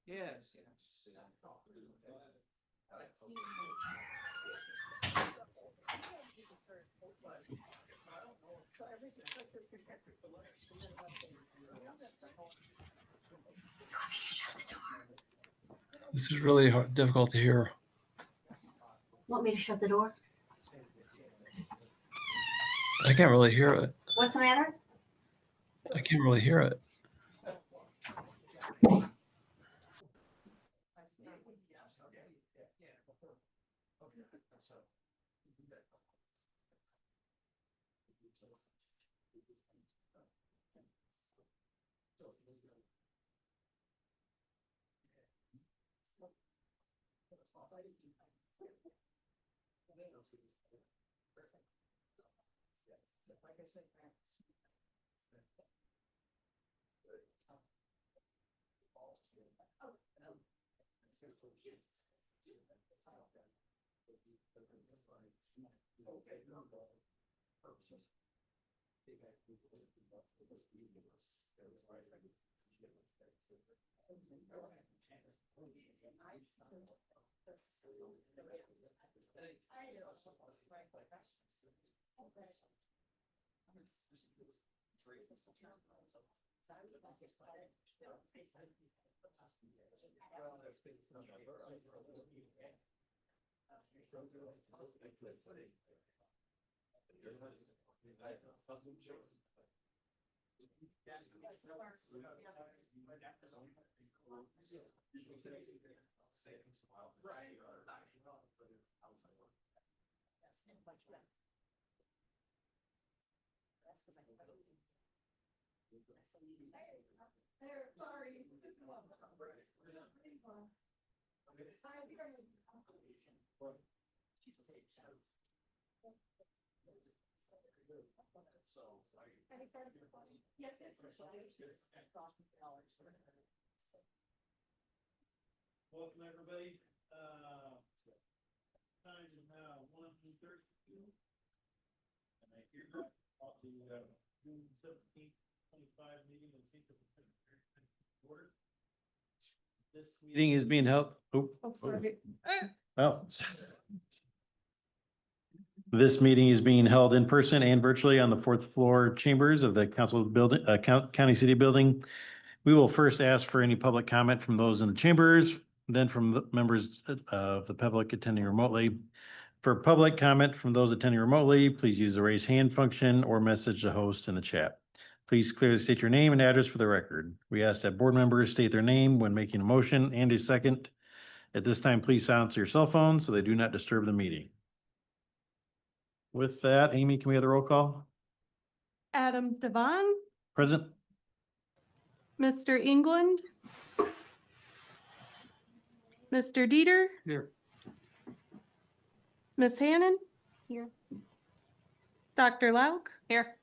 Yes, yes. This is really hard, difficult to hear. Want me to shut the door? I can't really hear it. What's the matter? I can't really hear it. Welcome everybody. Time is now 1:32. And I hereby call the June 17th, 25 meeting of the order. This meeting is being held. Oh, sorry. Oh. This meeting is being held in person and virtually on the fourth floor chambers of the council building, county city building. We will first ask for any public comment from those in the chambers, then from the members of the public attending remotely. For public comment from those attending remotely, please use the raise hand function or message the host in the chat. Please clearly state your name and address for the record. We ask that board members state their name when making a motion and a second. At this time, please silence your cell phones so they do not disturb the meeting. With that, Amy, can we have the roll call? Adam Devon, Present. Mr. England, Mr. Dieter, Here. Miss Hannon. Here. Dr. Lauk, Here.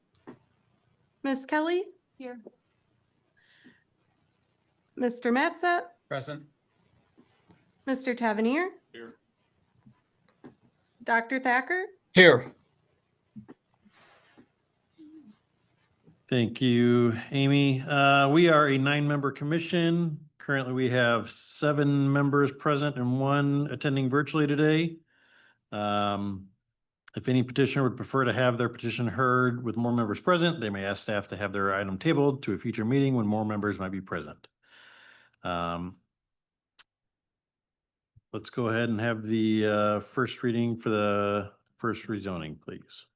Miss Kelly. Here. Mr. Matzett, Present. Mr. Tavernier. Here. Dr. Thacker. Here. Thank you, Amy. We are a 9-member commission. Currently, we have 7 members present and 1 attending virtually today. If any petitioner would prefer to have their petition heard with more members present, they may ask staff to have their item tabled to a future meeting when more members might be present. Let's go ahead and have the first reading for the first rezoning, please.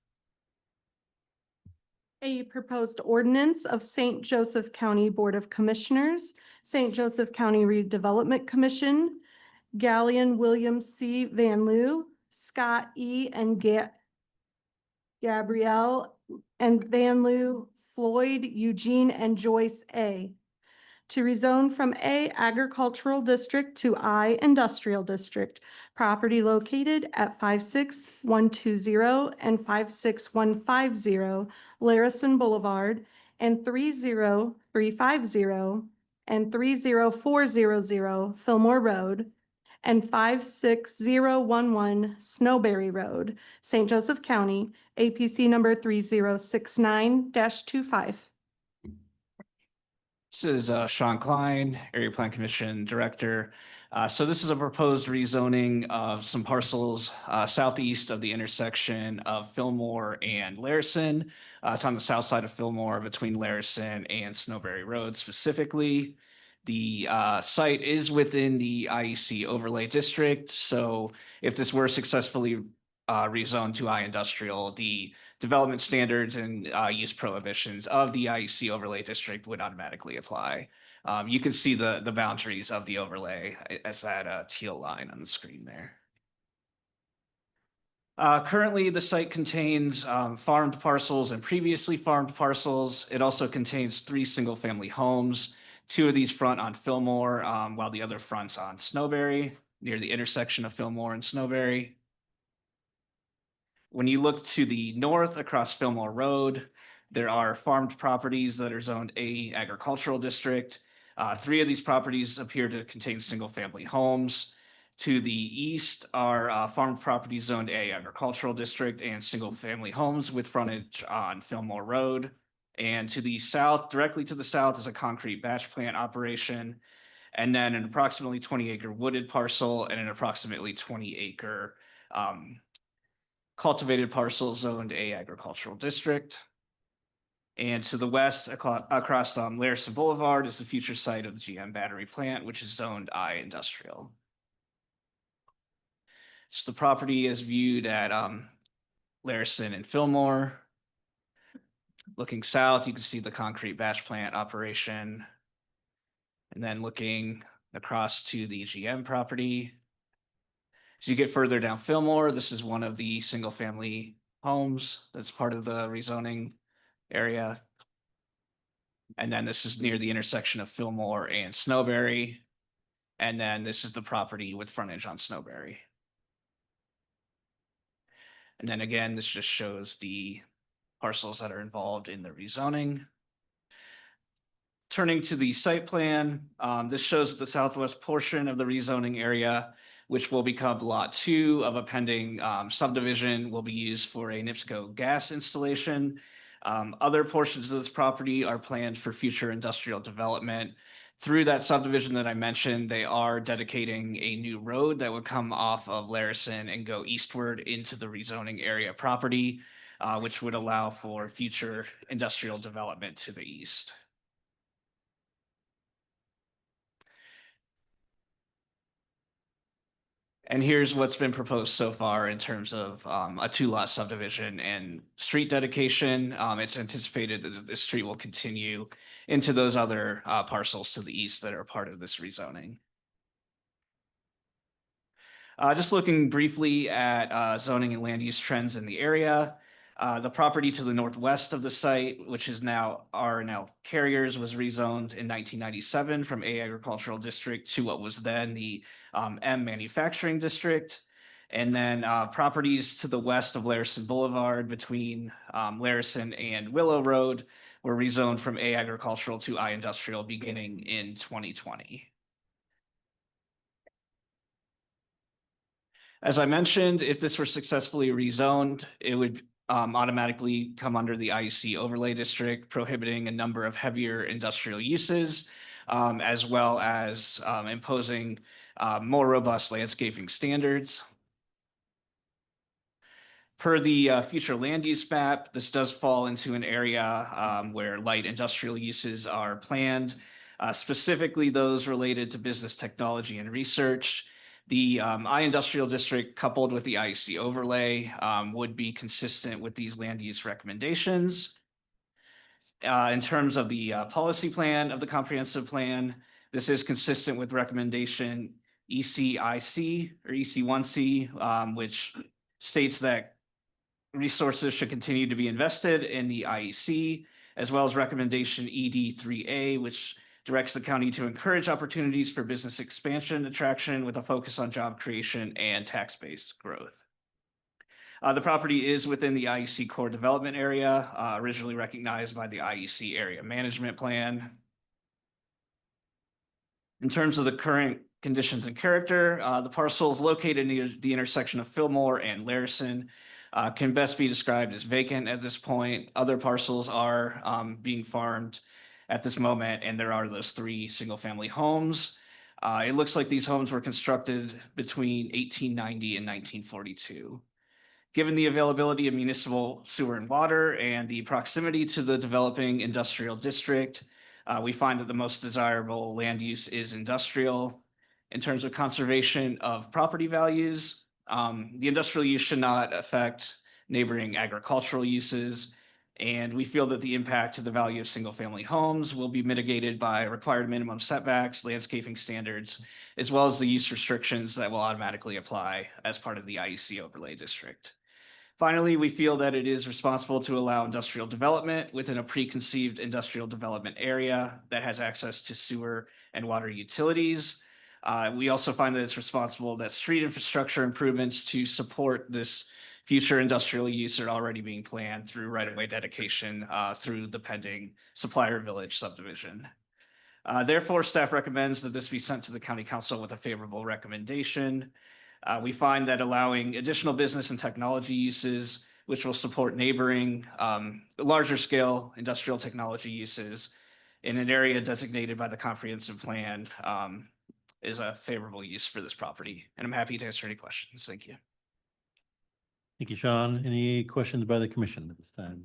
A proposed ordinance of St. Joseph County Board of Commissioners, St. Joseph County Redevelopment Commission, Gallion William C. Van Loo, Scott E. and Gabrielle and Van Loo, Floyd, Eugene, and Joyce A. to rezone from A Agricultural District to I Industrial District. Property located at 56120 and 56150 Larison Boulevard and 30350 and 30400 Fillmore Road and 56011 Snowberry Road, St. Joseph County, APC number 3069-25. This is Sean Klein, Area Plan Commission Director. So this is a proposed rezoning of some parcels southeast of the intersection of Fillmore and Larison. It's on the south side of Fillmore between Larison and Snowberry Road specifically. The site is within the IEC overlay district. So if this were successfully rezoned to I industrial, the development standards and use prohibitions of the IEC overlay district would automatically apply. You can see the boundaries of the overlay as that teal line on the screen there. Currently, the site contains farmed parcels and previously farmed parcels. It also contains 3 single-family homes. 2 of these front on Fillmore, while the other fronts on Snowberry, near the intersection of Fillmore and Snowberry. When you look to the north across Fillmore Road, there are farmed properties that are zoned A Agricultural District. 3 of these properties appear to contain single-family homes. To the east are farmed properties zoned A Agricultural District and single-family homes with frontage on Fillmore Road. And to the south, directly to the south, is a concrete batch plant operation. And then an approximately 20-acre wooded parcel and an approximately 20-acre cultivated parcel zoned A Agricultural District. And to the west, across Larison Boulevard, is the future site of the GM battery plant, which is zoned I Industrial. So the property is viewed at Larison and Fillmore. Looking south, you can see the concrete batch plant operation. And then looking across to the GM property. As you get further down Fillmore, this is one of the single-family homes that's part of the rezoning area. And then this is near the intersection of Fillmore and Snowberry. And then this is the property with frontage on Snowberry. And then again, this just shows the parcels that are involved in the rezoning. Turning to the site plan, this shows the southwest portion of the rezoning area, which will become Lot 2 of a pending subdivision, will be used for a NIPSCO gas installation. Other portions of this property are planned for future industrial development. Through that subdivision that I mentioned, they are dedicating a new road that would come off of Larison and go eastward into the rezoning area property, which would allow for future industrial development to the east. And here's what's been proposed so far in terms of a 2-lot subdivision and street dedication. It's anticipated that this street will continue into those other parcels to the east that are part of this rezoning. Just looking briefly at zoning and land use trends in the area. The property to the northwest of the site, which is now R&L Carriers, was rezoned in 1997 from A Agricultural District to what was then the M Manufacturing District. And then properties to the west of Larison Boulevard between Larison and Willow Road were rezoned from A Agricultural to I Industrial beginning in 2020. As I mentioned, if this were successfully rezoned, it would automatically come under the IEC overlay district, prohibiting a number of heavier industrial uses, as well as imposing more robust landscaping standards. Per the future land use map, this does fall into an area where light industrial uses are planned, specifically those related to business technology and research. The I Industrial District coupled with the IEC overlay would be consistent with these land use recommendations. In terms of the policy plan of the comprehensive plan, this is consistent with recommendation ECIC or EC1C, which states that resources should continue to be invested in the IEC, as well as recommendation ED3A, which directs the county to encourage opportunities for business expansion, attraction with a focus on job creation and tax-based growth. The property is within the IEC core development area, originally recognized by the IEC area management plan. In terms of the current conditions and character, the parcel is located near the intersection of Fillmore and Larison. Can best be described as vacant at this point. Other parcels are being farmed at this moment, and there are those 3 single-family homes. It looks like these homes were constructed between 1890 and 1942. Given the availability of municipal sewer and water and the proximity to the developing industrial district, we find that the most desirable land use is industrial. In terms of conservation of property values, the industrial use should not affect neighboring agricultural uses. And we feel that the impact to the value of single-family homes will be mitigated by required minimum setbacks, landscaping standards, as well as the use restrictions that will automatically apply as part of the IEC overlay district. Finally, we feel that it is responsible to allow industrial development within a preconceived industrial development area that has access to sewer and water utilities. We also find that it's responsible that street infrastructure improvements to support this future industrial use are already being planned through right-of-way dedication through the pending Supplier Village subdivision. Therefore, staff recommends that this be sent to the County Council with a favorable recommendation. We find that allowing additional business and technology uses, which will support neighboring larger scale industrial technology uses in an area designated by the comprehensive plan, is a favorable use for this property. And I'm happy to answer any questions. Thank you. Thank you, Sean. Any questions by the commission at this time?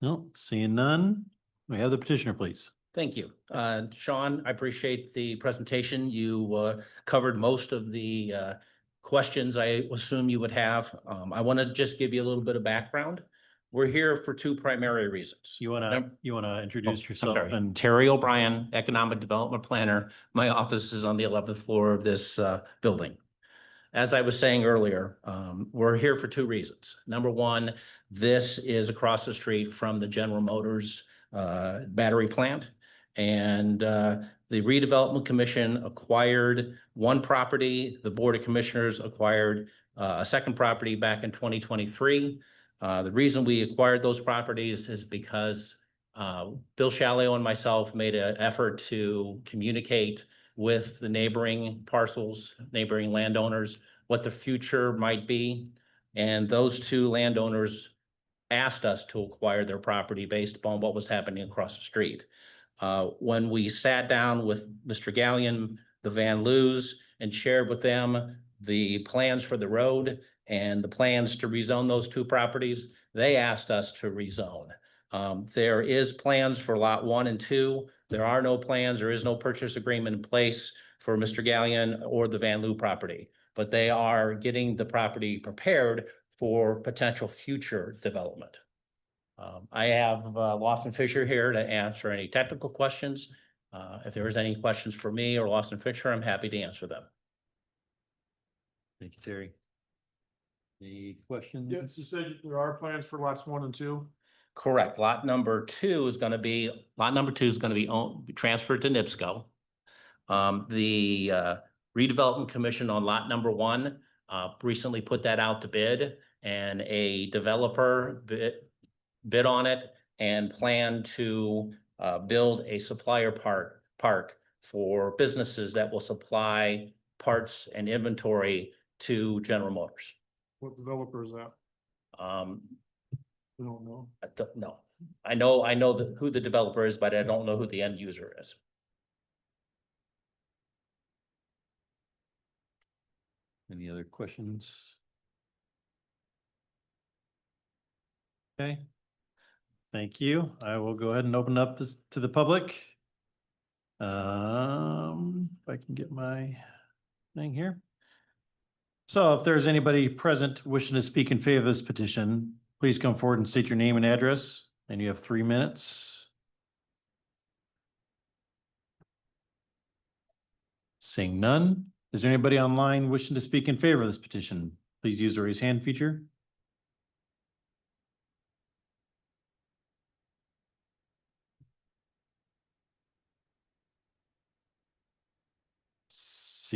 No, seeing none. We have the petitioner, please. Thank you. Sean, I appreciate the presentation. You covered most of the questions I assume you would have. I want to just give you a little bit of background. We're here for 2 primary reasons. You wanna introduce I'm yourself sorry. and Terry O'Brien, Economic Development Planner. My office is on the 11th floor of this building. As I was saying earlier, we're here for 2 reasons. Number one, this is across the street from the General Motors battery plant. And the Redevelopment Commission acquired 1 property. The Board of Commissioners acquired a 2nd property back in 2023. The reason we acquired those properties is because Bill Shalio and myself made an effort to communicate with the neighboring parcels, neighboring landowners, what the future might be. And those 2 landowners asked us to acquire their property based upon what was happening across the street. When we sat down with Mr. Gallion, the Van Loos, and shared with them the plans for the road and the plans to rezone those 2 properties, they asked us to rezone. There is plans for lot 1 and 2. There are no plans. There is no purchase agreement in place for Mr. Gallion or the Van Loo property, but they are getting the property prepared for potential future development. I have Lawson Fisher here to answer any technical questions. If there's any questions for me or Lawson Fisher, I'm happy to answer them. thank you, Terry. Any questions? Yes, you said there are plans for lots 1 and 2. Correct. Lot number two is going to be transferred to NIPSCO. The Redevelopment Commission on lot number 1 recently put that out to bid, and a developer bid on it and plan to build a supplier park for businesses that will supply parts and inventory to General Motors. What developer is that? We don't know. No, I know who the developer is, but I don't know who the end user is. Any other questions? Okay. Thank you. I will go ahead and open up this to the public. If I can get my thing here. So if there's anybody present wishing to speak in favor of this petition, please come forward and state your name and address, and you have 3 minutes. Seeing none, is there anybody online wishing to speak in favor of this petition? Please use the raise hand feature.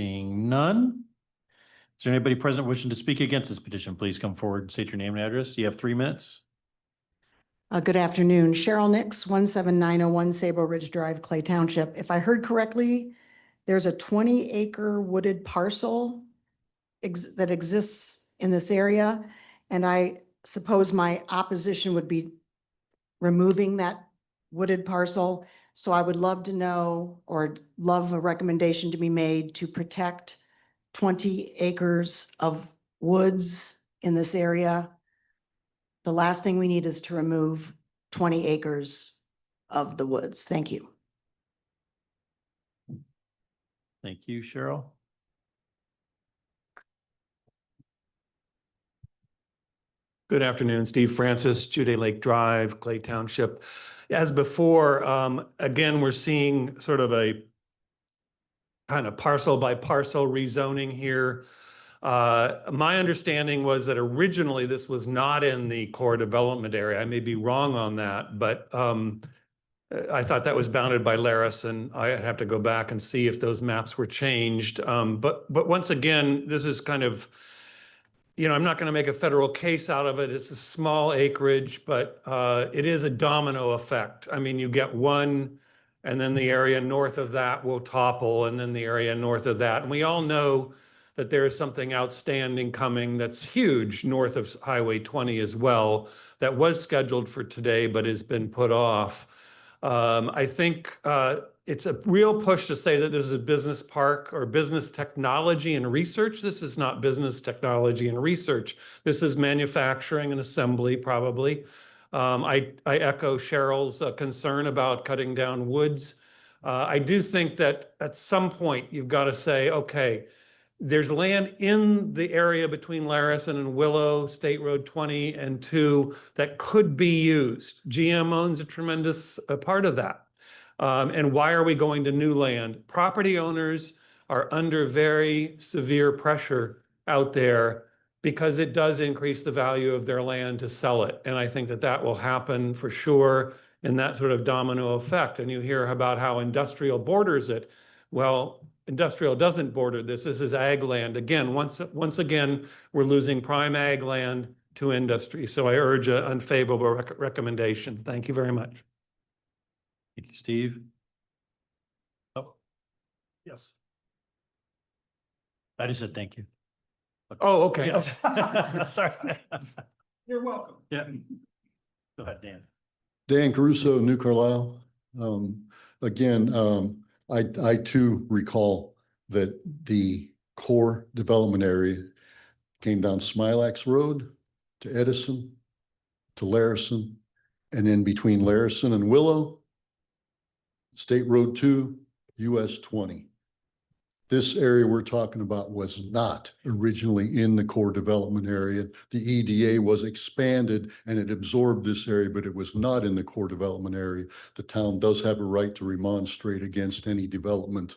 Seeing none. Is there anybody present wishing to speak against this petition? Please come forward and state your name and address. You have 3 minutes. Good afternoon. Cheryl Nix, 17901 Sable Ridge Drive, Clay Township. If I heard correctly, there's a 20-acre wooded parcel that exists in this area. And I suppose my opposition would be removing that wooded parcel. So I would love to know, or love a recommendation to be made to protect 20 acres of woods in this area. The last thing we need is to remove 20 acres of the woods. Thank you. Thank you, Cheryl. Good afternoon, Steve Francis, Jude Lake Drive, Clay Township. As before, again, we're seeing sort of a kind of parcel by parcel rezoning here. My understanding was that originally this was not in the core development area. I may be wrong on that, but I thought that was bounded by Laris, and I have to go back and see if those maps were changed. But once again, this is kind of, I'm not going to make a federal case out of it. It's a small acreage, but it is a domino effect. I mean, you get one, and then the area north of that will topple, and then the area north of that. And we all know that there is something outstanding coming that's huge north of Highway 20 as well, that was scheduled for today, but has been put off. I think it's a real push to say that there's a business park or business technology and research. This is not business technology and research. This is manufacturing and assembly, probably. I echo Cheryl's concern about cutting down woods. I do think that at some point you've got to say, okay, there's land in the area between Larison and Willow, State Road 20 and 2 that could be used. GM owns a tremendous part of that. And why are we going to new land? Property owners are under very severe pressure out there because it does increase the value of their land to sell it. And I think that that will happen for sure in that sort of domino effect. And you hear about how industrial borders it. Well, industrial doesn't border this. This is ag land. Again, once again, we're losing prime ag land to industry. So I urge an unfavorable recommendation. Thank you very much. Thank you, Steve. Oh, Yes. I just said thank you. Oh, okay. Yeah. Sorry. You're welcome. Yeah. Go ahead, Dan. Dan Caruso, New Carlisle. Again, I too recall that the core development area came down Smilax Road to Edison, to Larison, and then between Larison and Willow, State Road 2, US 20. This area we're talking about was not originally in the core development area. The EDA was expanded and it absorbed this area, but it was not in the core development area. The town does have a right to remonstrate against any development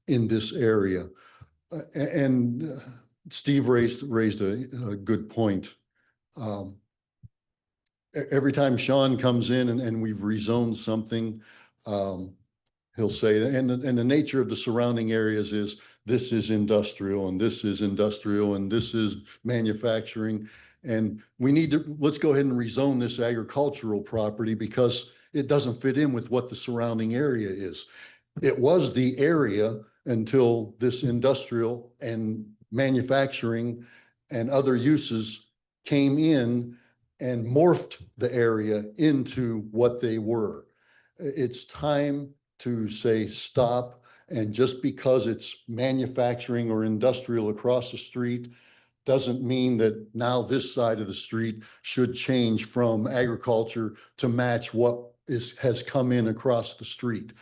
in this area. And Steve raised a good point. Every time Sean comes in and we've rezoned something, he'll say, and the nature of the surrounding areas is this is industrial and this is industrial and this is manufacturing. And we need to, let's go ahead and rezone this agricultural property because it doesn't fit in with what the surrounding area is. It was the area until this industrial and manufacturing and other uses came in and morphed the area into what they were. It's time to say stop, and just because it's manufacturing or industrial across the street doesn't mean that now this side of the street should change from agriculture to match what has come in across the street.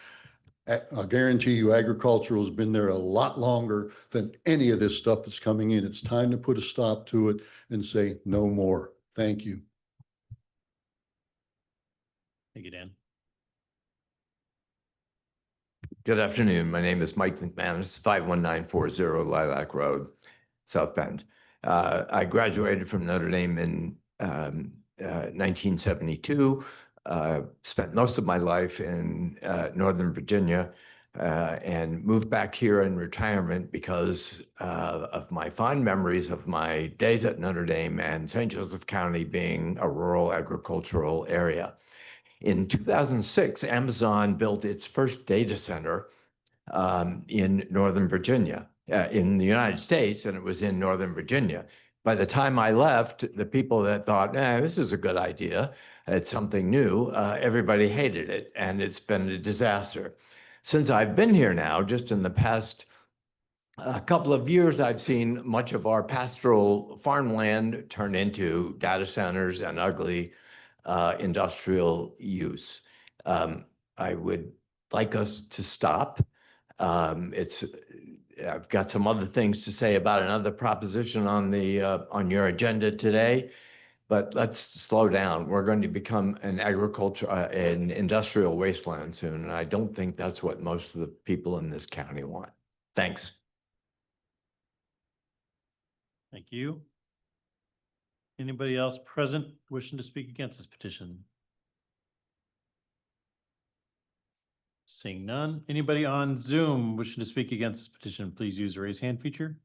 I guarantee you agricultural has been there a lot longer than any of this stuff that's coming in. It's time to put a stop to it and say no more. Thank you. Thank you, Dan. Good afternoon. My name is Mike McManus, 51940 Lilac Road, South Bend. I graduated from Notre Dame in 1972, spent most of my life in Northern Virginia, and moved back here in retirement because of my fond memories of my days at Notre Dame and St. Joseph County being a rural agricultural area. In 2006, Amazon built its first data center in Northern Virginia, in the United States, and it was in Northern Virginia. By the time I left, the people that thought, this is a good idea, it's something new, everybody hated it, and it's been a disaster. Since I've been here now, just in the past couple of years, I've seen much of our pastoral farmland turn into data centers and ugly industrial use. I would like us to stop. I've got some other things to say about another proposition on your agenda today, but let's slow down. We're going to become an industrial wasteland soon, and I don't think that's what most of the people in this county want. Thanks. Thank you. Anybody else present wishing to speak against this petition? Seeing none. Anybody on Zoom wishing to speak against this petition, please use the raise hand feature.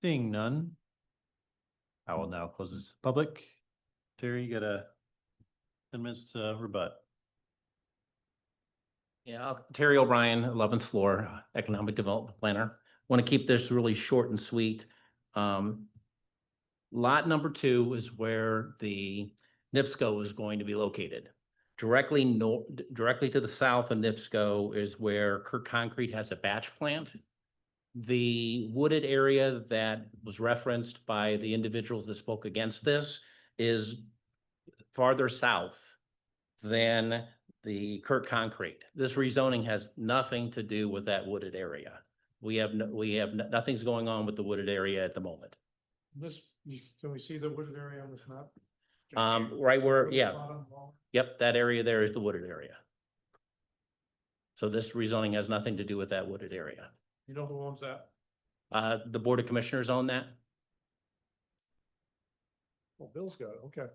Seeing none. I will now close this to the public. Terry, you got 10 minutes to rebut. Yeah, Terry O'Brien, 11th floor, Economic Development Planner. Want to keep this really short and sweet. Lot number 2 is where the NIPSCO is going to be located. Directly to the south of NIPSCO is where Kirk Concrete has a batch plant. The wooded area that was referenced by the individuals that spoke against this is farther south than the Kirk Concrete. This rezoning has nothing to do with that wooded area. Nothing's going on with the wooded area at the moment. Can we see the wooded area on this map? Right where, yeah. Yep, that area there is the wooded area. So this rezoning has nothing to do with that wooded area. You know who owns that? The Board of Commissioners own that. Well, Bill's got it, okay.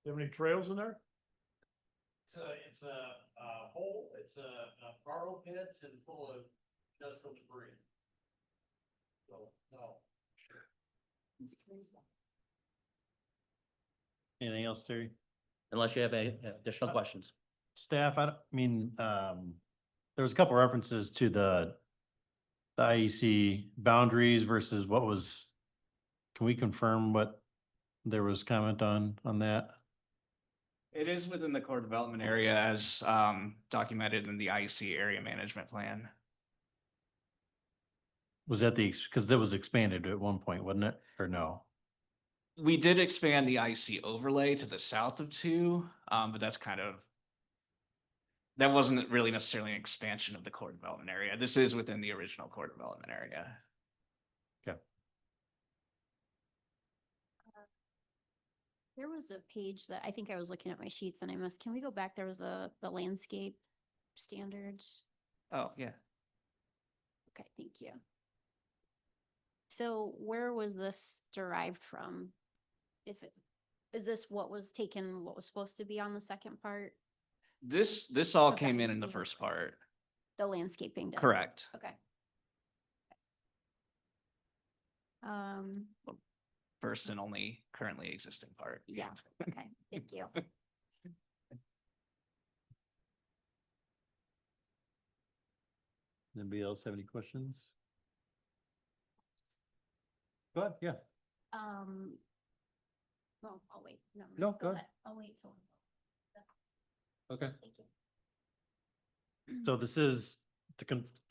You have any trails in there? It's a hole, it's a borrow pits and full of industrial debris. So, no. Anything else, Terry? Unless you have any additional questions. Staff, there was a couple references to the IEC boundaries versus what was, can we confirm what there was comment on that? It is within the core development area as documented in the IEC area management plan. Was that because that was expanded at one point, wasn't it? Or no? We did expand the IEC overlay to the south of 2, but that wasn't really necessarily an expansion of the core development area. This is within the original core development area. Okay. There was a page that I think I was looking at my sheets and can we go back? There was the landscape standards. Oh, yeah. Okay, thank you. So where was this derived from? Is this what was supposed to be on the second part? This all Okay, came in the so- first part. The landscaping did? Correct. Okay. First and only currently existing part. Yeah, okay, thank you. Anybody else have any questions? Go ahead, yeah. Well, I'll wait. No, No, go ahead. ahead. I'll wait till. Okay. Thank you. So this is, to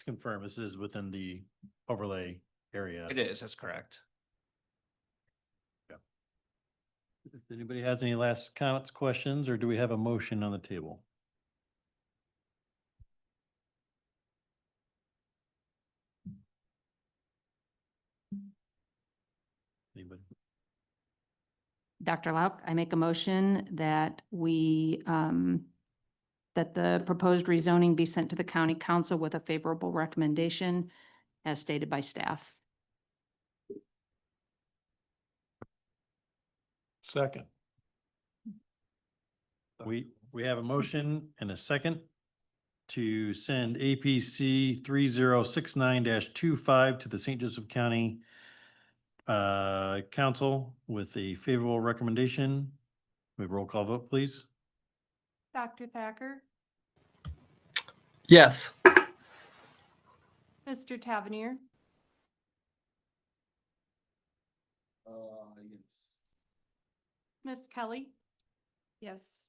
confirm, this is within the overlay area. It is, that's correct. If anybody has any last comments, questions, or do we have a motion on the table? Anybody? Dr. Lauk, I make a motion that that the proposed rezoning be sent to the county council with a favorable recommendation as stated by staff. Second. We have a motion and a second to send APC 3069-25 to the St. Joseph County Council with a favorable recommendation. We have a roll call vote, please. Dr. Thacker, Yes. Mr. Tavernier, Ms. Kelly, Yes.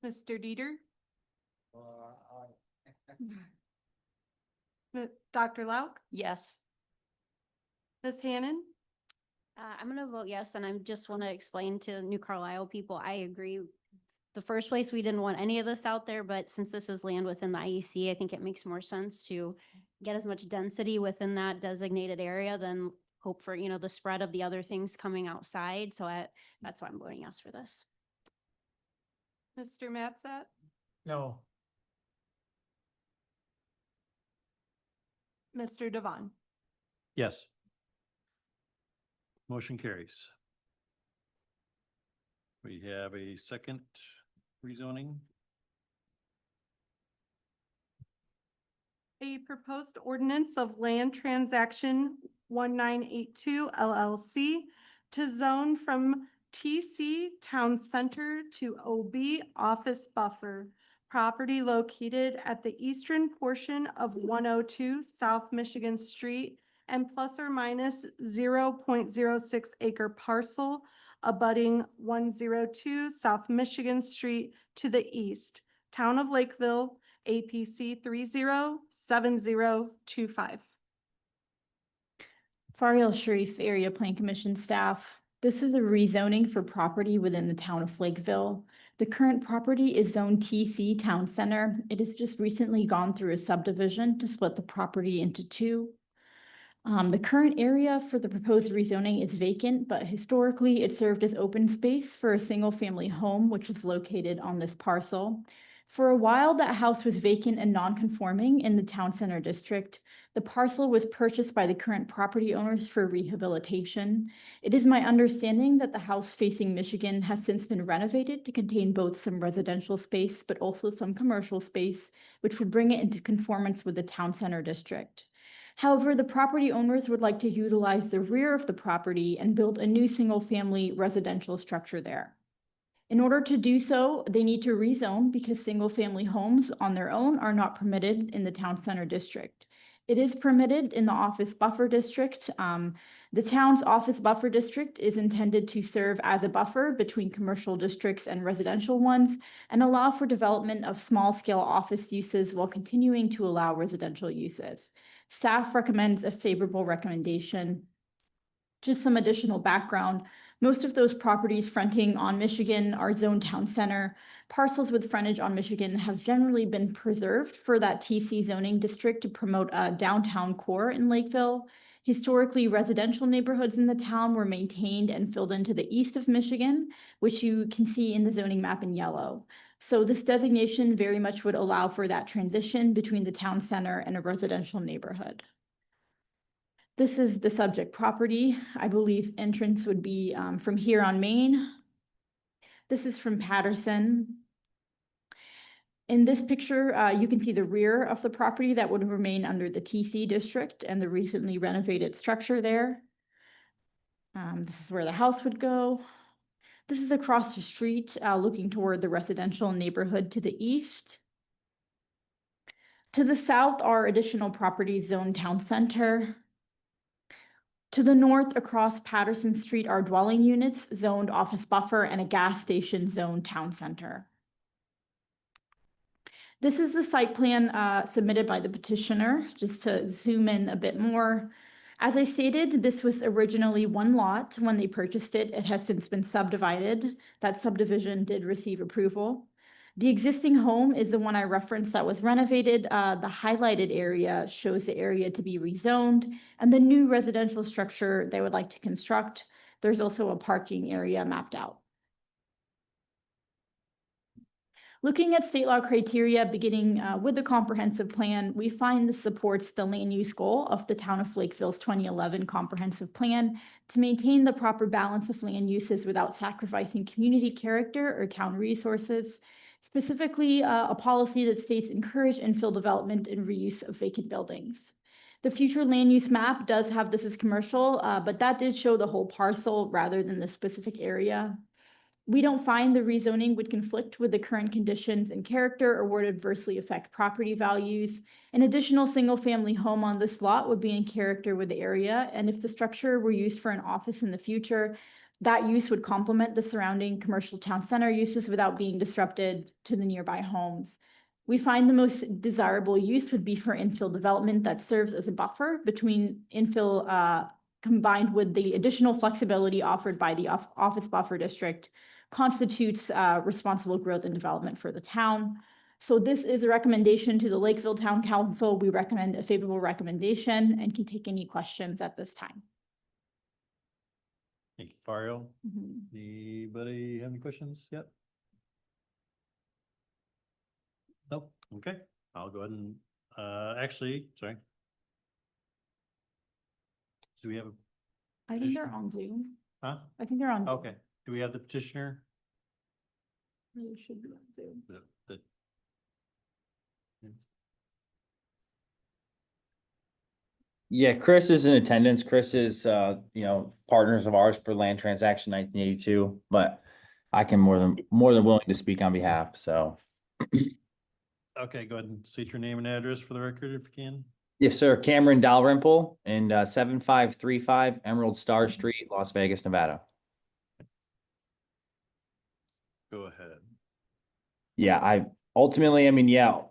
Mr. Dieter, Dr. Lauk, Yes. Ms. Hannon, I'm gonna vote yes, and I just want to explain to New Carlisle people, I agree. The first place, we didn't want any of this out there, but since this is land within the IEC, I think it makes more sense to get as much density within that designated area than hope for, the spread of the other things coming outside. So that's why I'm voting yes for this. Mr. Matsat, No. Mr. Devon. Yes. Motion carries. We have a second rezoning. A proposed ordinance of land transaction 1982 LLC to zone from TC Town Center to OB Office Buffer, property located at the eastern portion of 102 South Michigan Street and plus or minus 0.06 acre parcel abutting 102 South Michigan Street to the east, Town of Lakeville, APC 307025. Fariel Sharif, Area Plan Commission staff. This is a rezoning for property within the town of Lakeville. The current property is Zone TC Town Center. It has just recently gone through a subdivision to split the property into two. The current area for the proposed rezoning is vacant, but historically it served as open space for a single-family home, which is located on this parcel. For a while, that house was vacant and non-conforming in the town center district. The parcel was purchased by the current property owners for rehabilitation. It is my understanding that the house facing Michigan has since been renovated to contain both some residential space, but also some commercial space, which would bring it into conformance with the town center district. However, the property owners would like to utilize the rear of the property and build a new single-family residential structure there. In order to do so, they need to rezone because single-family homes on their own are not permitted in the town center district. It is permitted in the office buffer district. The town's office buffer district is intended to serve as a buffer between commercial districts and residential ones and allow for development of small-scale office uses while continuing to allow residential uses. Staff recommends a favorable recommendation. Just some additional background. Most of those properties fronting on Michigan are zoned town center. Parcels with frontage on Michigan have generally been preserved for that TC zoning district to promote a downtown core in Lakeville. Historically, residential neighborhoods in the town were maintained and filled into the east of Michigan, which you can see in the zoning map in yellow. So this designation very much would allow for that transition between the town center and a residential neighborhood. This is the subject property. I believe entrance would be from here on Main. This is from Patterson. In this picture, you can see the rear of the property that would remain under the TC district and the recently renovated structure there. This is where the house would go. This is across the street, looking toward the residential neighborhood to the east. To the south are additional properties zoned town center. To the north, across Patterson Street, are dwelling units zoned office buffer and a gas station zoned town center. This is the site plan submitted by the petitioner, just to zoom in a bit more. As I stated, this was originally one lot. When they purchased it, it has since been subdivided. That subdivision did receive approval. The existing home is the one I referenced that was renovated. The highlighted area shows the area to be rezoned and the new residential structure they would like to construct. There's also a parking area mapped out. Looking at state law criteria, beginning with the comprehensive plan, we find this supports the land use goal of the town of Lakeville's 2011 comprehensive plan to maintain the proper balance of land uses without sacrificing community character or town resources. Specifically, a policy that states encourage infill development and reuse of vacant buildings. The future land use map does have this as commercial, but that did show the whole parcel rather than the specific area. We don't find the rezoning would conflict with the current conditions and character or would adversely affect property values. An additional single-family home on this lot would be in character with the area, and if the structure were used for an office in the future, that use would complement the surrounding commercial town center uses without being disrupted to the nearby homes. We find the most desirable use would be for infill development that serves as a buffer between infill combined with the additional flexibility offered by the office buffer district constitutes responsible growth and development for the town. So this is a recommendation to the Lakeville Town Council. We recommend a favorable recommendation and can take any questions at this time. Thank you, Fario. Anybody have any questions yet? Nope. Okay, I'll go ahead and, actually, sorry. Do we have a, I think they're on Zoom. huh? I think they're on Zoom. Okay, do we have the petitioner? Really should be on Zoom. The- Yeah, Chris is in attendance. Chris is, partners of ours for land transaction 1982, but I can more than willing to speak on behalf, so. Okay, go ahead and state your name and address for the record if you can. Yes, sir. Cameron Dalrymple and 7535 Emerald Star Street, Las Vegas, Nevada. Go ahead. Yeah,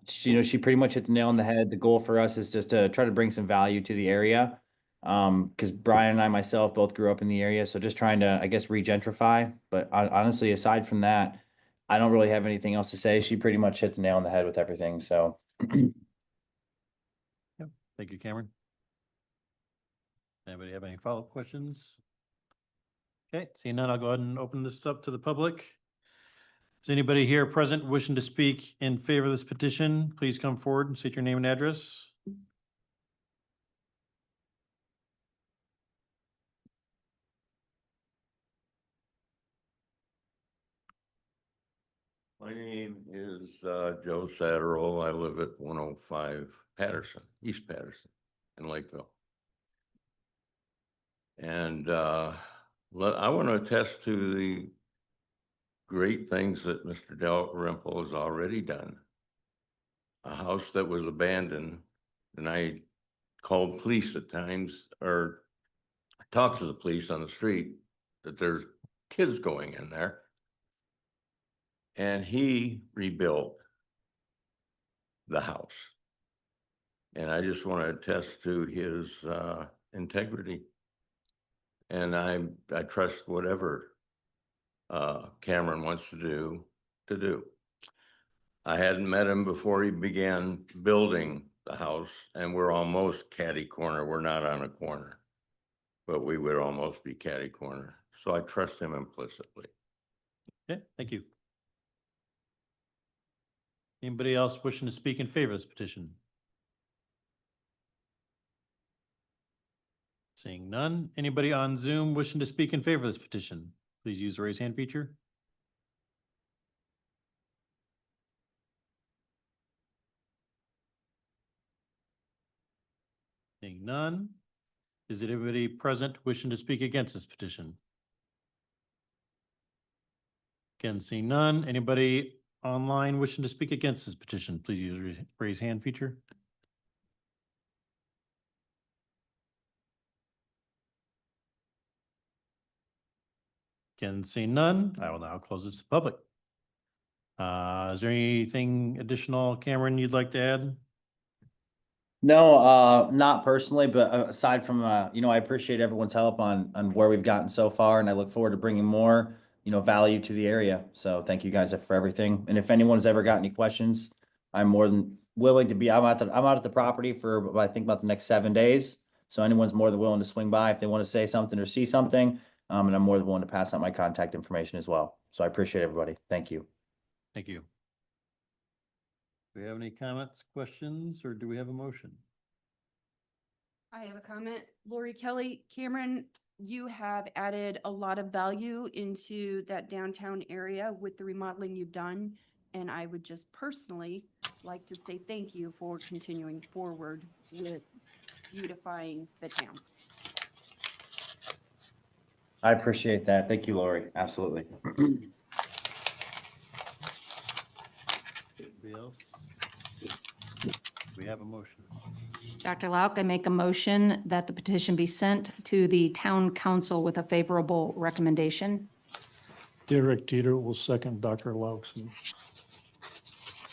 she pretty much hit the nail on the head. The goal for us is just to try to bring some value to the area. Because Brian and I myself both grew up in the area, so just trying to, I guess, regentrify. But honestly, aside from that, I don't really have anything else to say. She pretty much hit the nail on the head with everything, so. Yep. Thank you, Cameron. Anybody have any follow-up questions? Okay, seeing none, I'll go ahead and open this up to the public. Is anybody here present wishing to speak in favor of this petition? Please come forward and state your name and address. My name is Joe Satterwell. I live at 105 Patterson, East Patterson in Lakeville. And I want to attest to the great things that Mr. Dalrymple has already done. A house that was abandoned, and I called police at times, or talked to the police on the street, that there's kids going in there. And he rebuilt the house. And I just want to attest to his integrity. And I trust whatever Cameron wants to do. I hadn't met him before he began building the house, and we're almost catty corner. We're not on a corner, but we would almost be catty corner. So I trust him implicitly. Okay, thank you. Anybody else wishing to speak in favor of this petition? Seeing none. Anybody on Zoom wishing to speak in favor of this petition? Please use the raise hand feature. Seeing none. Is it anybody present wishing to speak against this petition? Again, seeing none. Anybody online wishing to speak against this petition? Please use the raise hand feature. Again, seeing none, I will now close this to public. Is there anything additional, Cameron, you'd like to add? No, not personally, but aside from, I appreciate everyone's help on where we've gotten so far, and I look forward to bringing more, value to the area. So thank you guys for everything. And if anyone's ever got any questions, I'm more than willing to be, I'm out at the property for, I think, about the next 7 days. So anyone's more than willing to swing by if they want to say something or see something. And I'm more than willing to pass out my contact information as well. So I appreciate everybody. Thank you. Thank you. Do we have any comments, questions, or do we have a motion? I have a comment. Lori Kelly, Cameron, you have added a lot of value into that downtown area with the remodeling you've done. And I would just personally like to say thank you for continuing forward with beautifying the town. I appreciate that. Thank you, Lori. Absolutely. Anybody else? We have a motion. Dr. Lauk, I make a motion that the petition be sent to the town council with a favorable recommendation. Derek Teeter will second Dr. Lauk's.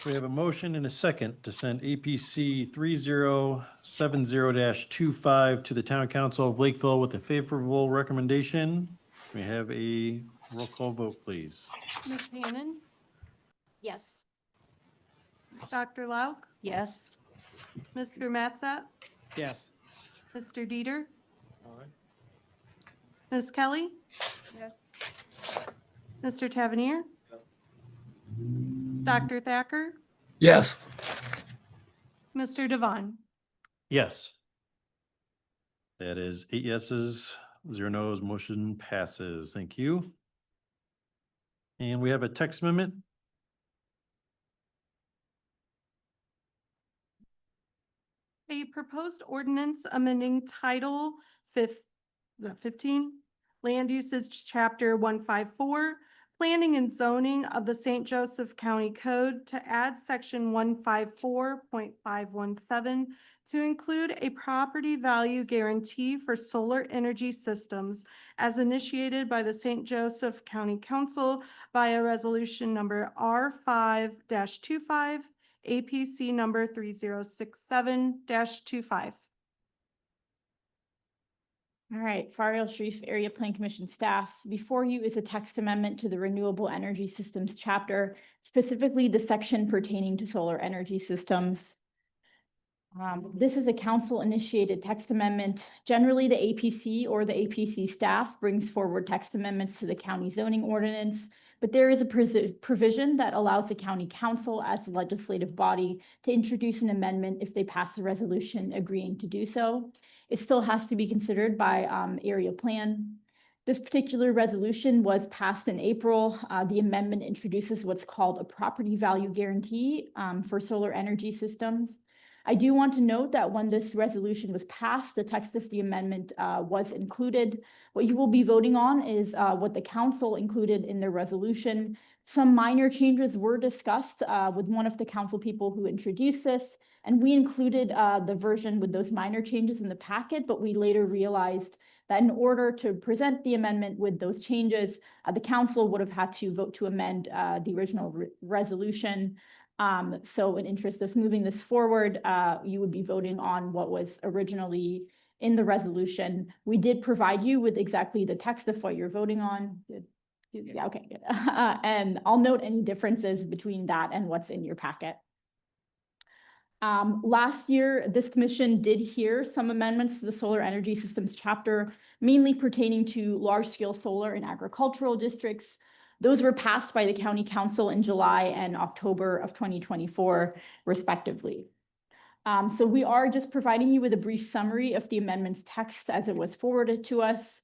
We have a motion and a second to send APC 3070-25 to the Town Council of Lakeville with a favorable recommendation. We have a roll call vote, please. Ms. Hannon, Yes. Dr. Lauk, Yes. Mr. Matsat, Yes. Mr. Dieter, All right. Ms. Kelly, Yes. Mr. Tavernier, Dr. Thacker, Yes. Mr. Devon. Yes. That is 8 yeses, 0 nos, motion passes. Thank you. And we have a text amendment. A proposed ordinance amending Title 15, Land Usage Chapter 154, Planning and Zoning of the St. Joseph County Code to add Section 154.517 to include a property value guarantee for solar energy systems as initiated by the St. Joseph County Council via Resolution number R5-25, APC number 3067-25. All right, Far Hill Sharif Area Plan Commission staff, before you is a text amendment to the Renewable Energy Systems chapter, specifically the section pertaining to solar energy systems. This is a council-initiated text amendment. Generally, the APC or the APC staff brings forward text amendments to the county zoning ordinance, but there is a provision that allows the county council as the legislative body to introduce an amendment if they pass a resolution agreeing to do so. It still has to be considered by area plan. This particular resolution was passed in April. The amendment introduces what's called a property value guarantee for solar energy systems. I do want to note that when this resolution was passed, the text of the amendment was included. What you will be voting on is what the council included in their resolution. Some minor changes were discussed with one of the council people who introduced this, and we included the version with those minor changes in the packet, but we later realized that in order to present the amendment with those changes, the council would have had to vote to amend the original resolution. So in interest of moving this forward, you would be voting on what was originally in the resolution. We did provide you with exactly the text of what you're voting on. Yeah, okay, good. And I'll note any differences between that and what's in your packet. Last year, this commission did hear some amendments to the solar energy systems chapter, mainly pertaining to large-scale solar in agricultural districts. Those were passed by the county council in July and October of 2024, respectively. So we are just providing you with a brief summary of the amendment's text as it was forwarded to us.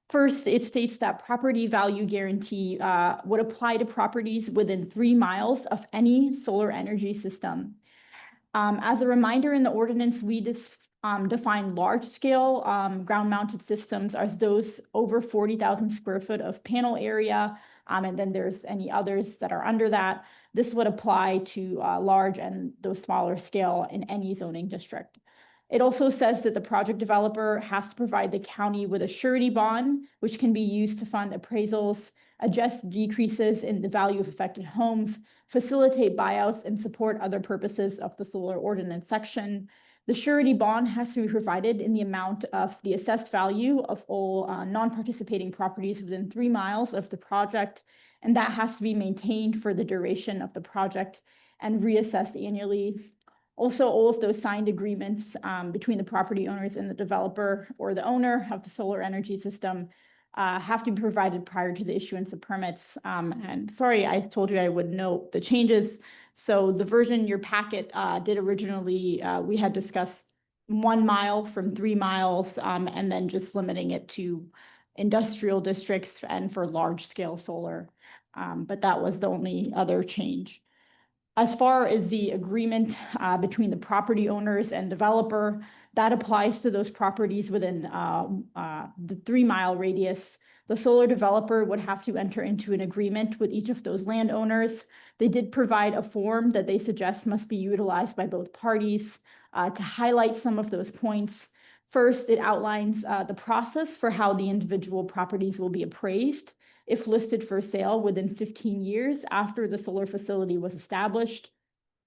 First, it states that property value guarantee would apply to properties within 3 miles of any solar energy system. As a reminder, in the ordinance, we define large-scale ground-mounted systems as those over 40,000 square foot of panel area, and then there's any others that are under that. This would apply to large and those smaller scale in any zoning district. It also says that the project developer has to provide the county with a surety bond, which can be used to fund appraisals, adjust decreases in the value of affected homes, facilitate buyouts, and support other purposes of the solar ordinance section. The surety bond has to be provided in the amount of the assessed value of all non-participating properties within 3 miles of the project, and that has to be maintained for the duration of the project and reassessed annually. Also, all of those signed agreements between the property owners and the developer or the owner of the solar energy system have to be provided prior to the issuance of permits. And sorry, I told you I would note the changes. So the version in your packet did originally, we had discussed 1 mile from 3 miles, and then just limiting it to industrial districts and for large scale solar. But that was the only other change. As far as the agreement between the property owners and developer, that applies to those properties within the 3 mile radius. The solar developer would have to enter into an agreement with each of those landowners. They did provide a form that they suggest must be utilized by both parties to highlight some of those points. First, it outlines the process for how the individual properties will be appraised if listed for sale within 15 years after the solar facility was established.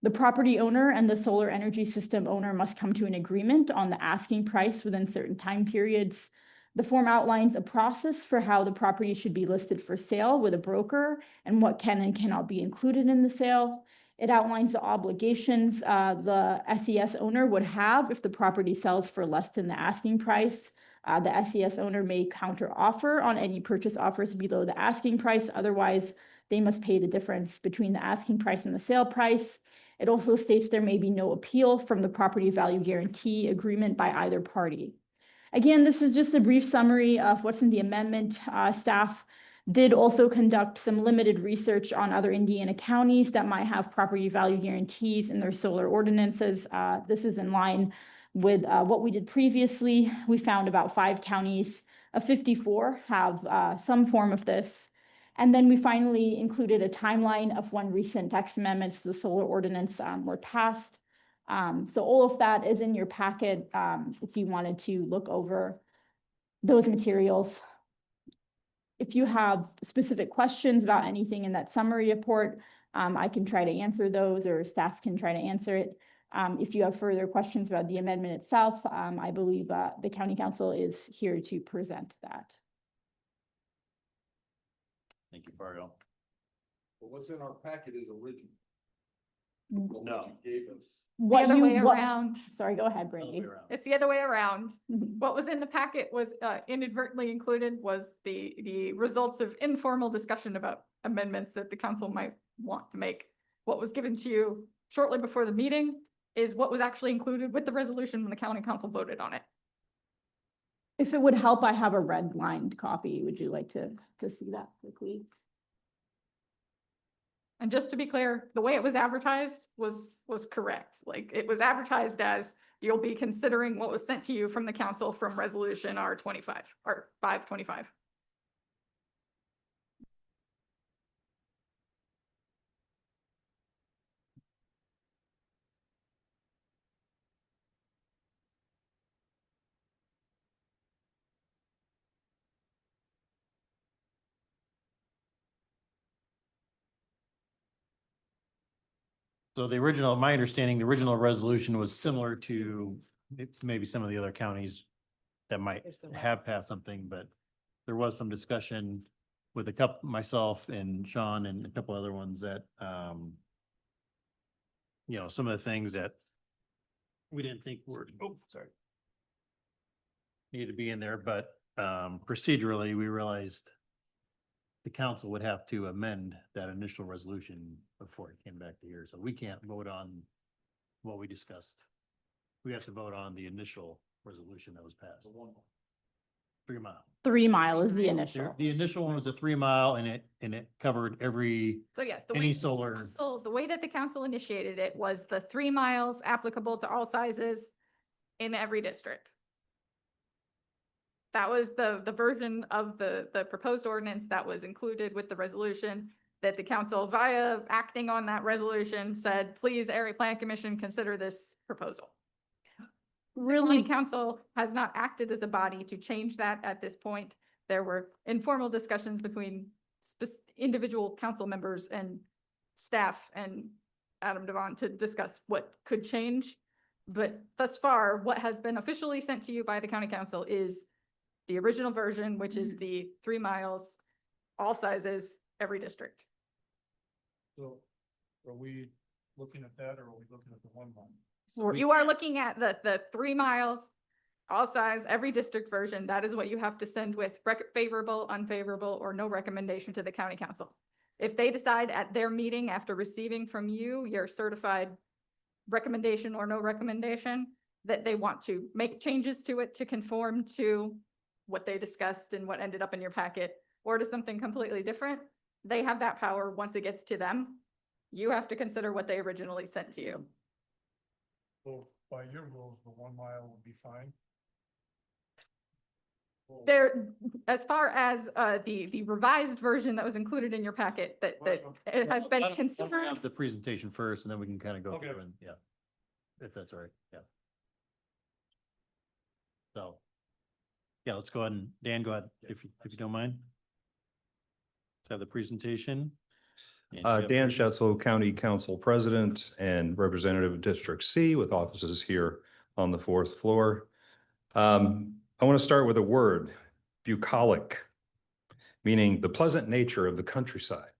The property owner and the solar energy system owner must come to an agreement on the asking price within certain time periods. The form outlines a process for how the property should be listed for sale with a broker and what can and cannot be included in the sale. It outlines the obligations the SES owner would have if the property sells for less than the asking price. The SES owner may counter offer on any purchase offers below the asking price. Otherwise, they must pay the difference between the asking price and the sale price. It also states there may be no appeal from the property value guarantee agreement by either party. Again, this is just a brief summary of what's in the amendment. Staff did also conduct some limited research on other Indiana counties that might have property value guarantees in their solar ordinances. This is in line with what we did previously. We found about 5 counties of 54 have some form of this. And then we finally included a timeline of when recent text amendments to the solar ordinance were passed. So all of that is in your packet if you wanted to look over those materials. If you have specific questions about anything in that summary report, I can try to answer those, or staff can try to answer it. If you have further questions about the amendment itself, I believe the county council is here to present that. Thank you, Fargo. But what's in our packet is original. No. You gave us. What other you- way what- around. Sorry, go ahead, Brandy. It's the other way around. Mhm. What was in the packet was inadvertently included was the results of informal discussion about amendments that the council might want to make. What was given to you shortly before the meeting is what was actually included with the resolution when the county council voted on it. If it would help, I have a red lined copy. Would you like to see that quickly? And just to be clear, the way it was advertised was correct. Like, it was advertised as you'll be considering what was sent to you from the council from resolution R25 or 525. So the original, my understanding, the original resolution was similar to maybe some of the other counties that might have passed something, but there was some discussion with a couple, myself and Sean and a couple other ones that, some of the things that we didn't think were, needed to be in there, but procedurally, we realized the council would have to amend that initial resolution before it came back to here. So we can't vote on what we discussed. We have to vote on the initial resolution that was passed. 3 mile. 3 mile is the initial. The initial one was a 3 mile and it covered every, So yes, any solar. the way that the council initiated it was the 3 miles applicable to all sizes in every district. That was the version of the proposed ordinance that was included with the resolution that the council, via acting on that resolution, said, please, Area Plan Commission, consider this proposal. The county council has not acted as a body to change that at this point. There were informal discussions between individual council members and staff and Adam Devon to discuss what could change. But thus far, what has been officially sent to you by the county council is the original version, which is the 3 miles, all sizes, every district. So are we looking at that or are we looking at the 1 mile? You are looking at the 3 miles all size, every district version, that is what you have to send with favorable, unfavorable, or no recommendation to the county council. If they decide at their meeting after receiving from you your certified recommendation or no recommendation, that they want to make changes to it to conform to what they discussed and what ended up in your packet, or to something completely different, they have that power once it gets to them. You have to consider what they originally sent to you. So by your rules, the 1 mile would be fine? There, as far as the revised version that was included in your packet, that it has been Why don't we considered. have the presentation first, and then we can kind of go Okay. through and, yeah. If that's all right, yeah. So, yeah, let's go ahead and, Dan, go ahead, if you don't mind. Let's have the presentation. And you have Dan three- Schetzel, County Council President and Representative of District C with offices here on the 4th floor. I want to start with a word, bucolic, meaning the pleasant nature of the countryside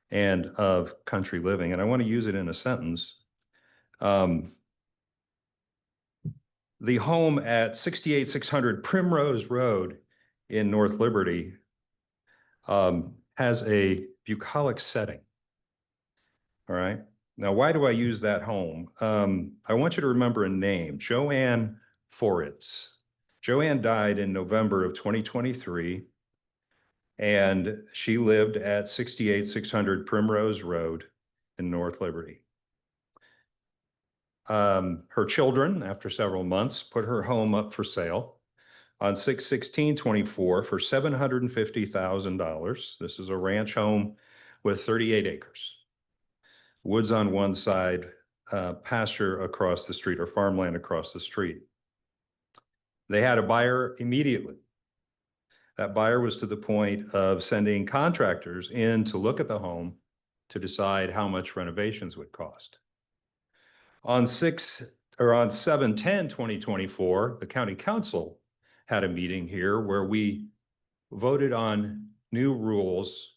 and of country living. And I want to use it in a sentence. The home at 68600 Primrose Road in North Liberty has a bucolic setting. All right. Now, why do I use that home? I want you to remember a name, Joanne Foritz. Joanne died in November of 2023, and she lived at 68600 Primrose Road in North Liberty. Her children, after several months, put her home up for sale on 6/16/24 for $750,000. This is a ranch home with 38 acres. Woods on one side, pasture across the street, or farmland across the street. They had a buyer immediately. That buyer was to the point of sending contractors in to look at the home to decide how much renovations would cost. On 7/10/2024, the county council had a meeting here where we voted on new rules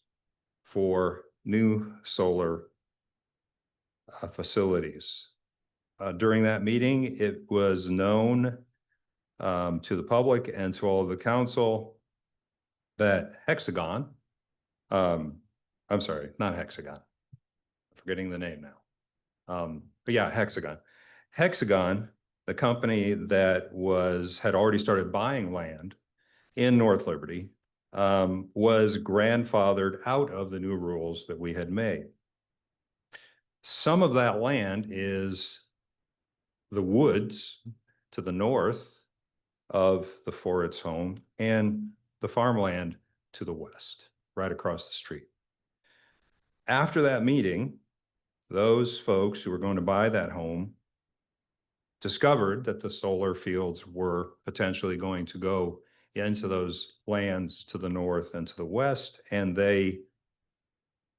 for new solar facilities. During that meeting, it was known to the public and to all of the council that Hexagon, I'm sorry, not Hexagon, I'm forgetting the name now. But yeah, Hexagon. Hexagon, the company that had already started buying land in North Liberty, was grandfathered out of the new rules that we had made. Some of that land is the woods to the north of the Foritz home and the farmland to the west, right across the street. After that meeting, those folks who were going to buy that home discovered that the solar fields were potentially going to go into those lands to the north and to the west, and they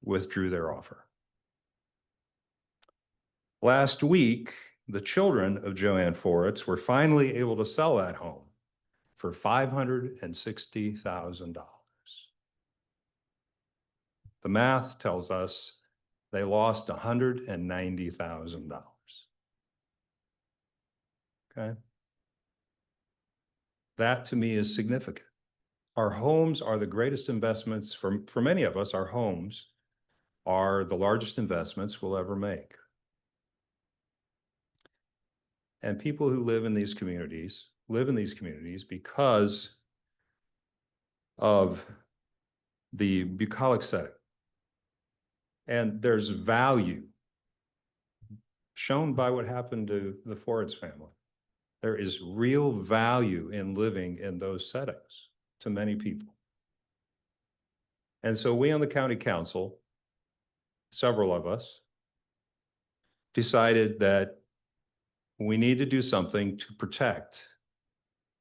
withdrew their offer. Last week, the children of Joanne Foritz were finally able to sell that home for $560,000. The math tells us they lost $190,000. Okay. That to me is significant. Our homes are the greatest investments for many of us. Our homes are the largest investments we'll ever make. And people who live in these communities because of the bucolic setting. And there's value shown by what happened to the Foritz family. There is real value in living in those settings to many people. And so we on the county council, several of us, decided that we need to do something to protect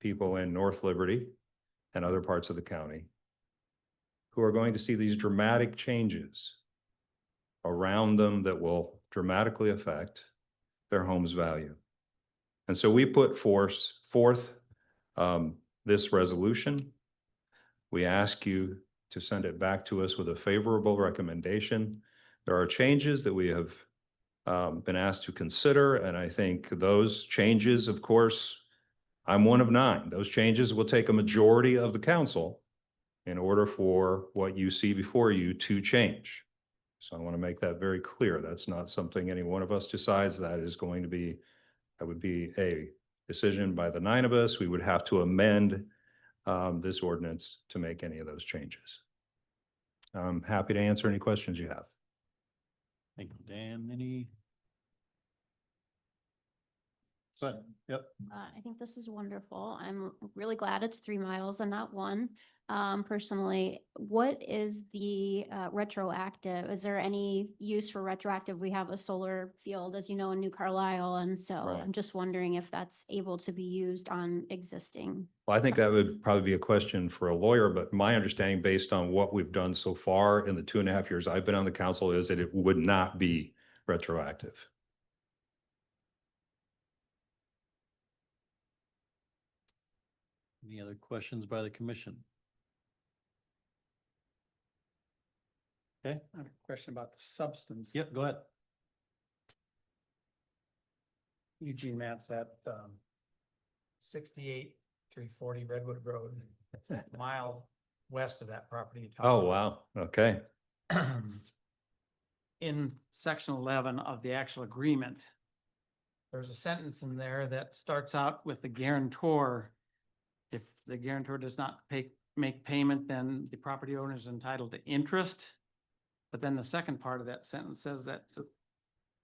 people in North Liberty and other parts of the county who are going to see these dramatic changes around them that will dramatically affect their home's value. And so we put forth this resolution. We ask you to send it back to us with a favorable recommendation. There are changes that we have been asked to consider, and I think those changes, of course, I'm one of 9. Those changes will take a majority of the council in order for what you see before you to change. So I want to make that very clear. That's not something any one of us decides. That would be a decision by the 9 of us. We would have to amend this ordinance to make any of those changes. I'm happy to answer any questions you have. Thank you, Dan. Any? But, yep. I think this is wonderful. I'm really glad it's 3 miles and not 1. Personally, what is the retroactive? Is there any use for retroactive? We have a solar field, as you know, in New Carlisle, and so Right. I'm just wondering if that's able to be used on existing. Well, I think that would probably be a question for a lawyer, but my understanding based on what we've done so far in the 2.5 years I've been on the council is that it would not be retroactive. Any other questions by the commission? Okay, I have a question about the substance. yep, go ahead. Eugene Matz at 68-340 Redwood Road, mile west of that property. you talked Oh, about. wow. Okay. In section 11 of the actual agreement, there's a sentence in there that starts out with the guarantor. If the guarantor does not make payment, then the property owner is entitled to interest. But then the second part of that sentence says that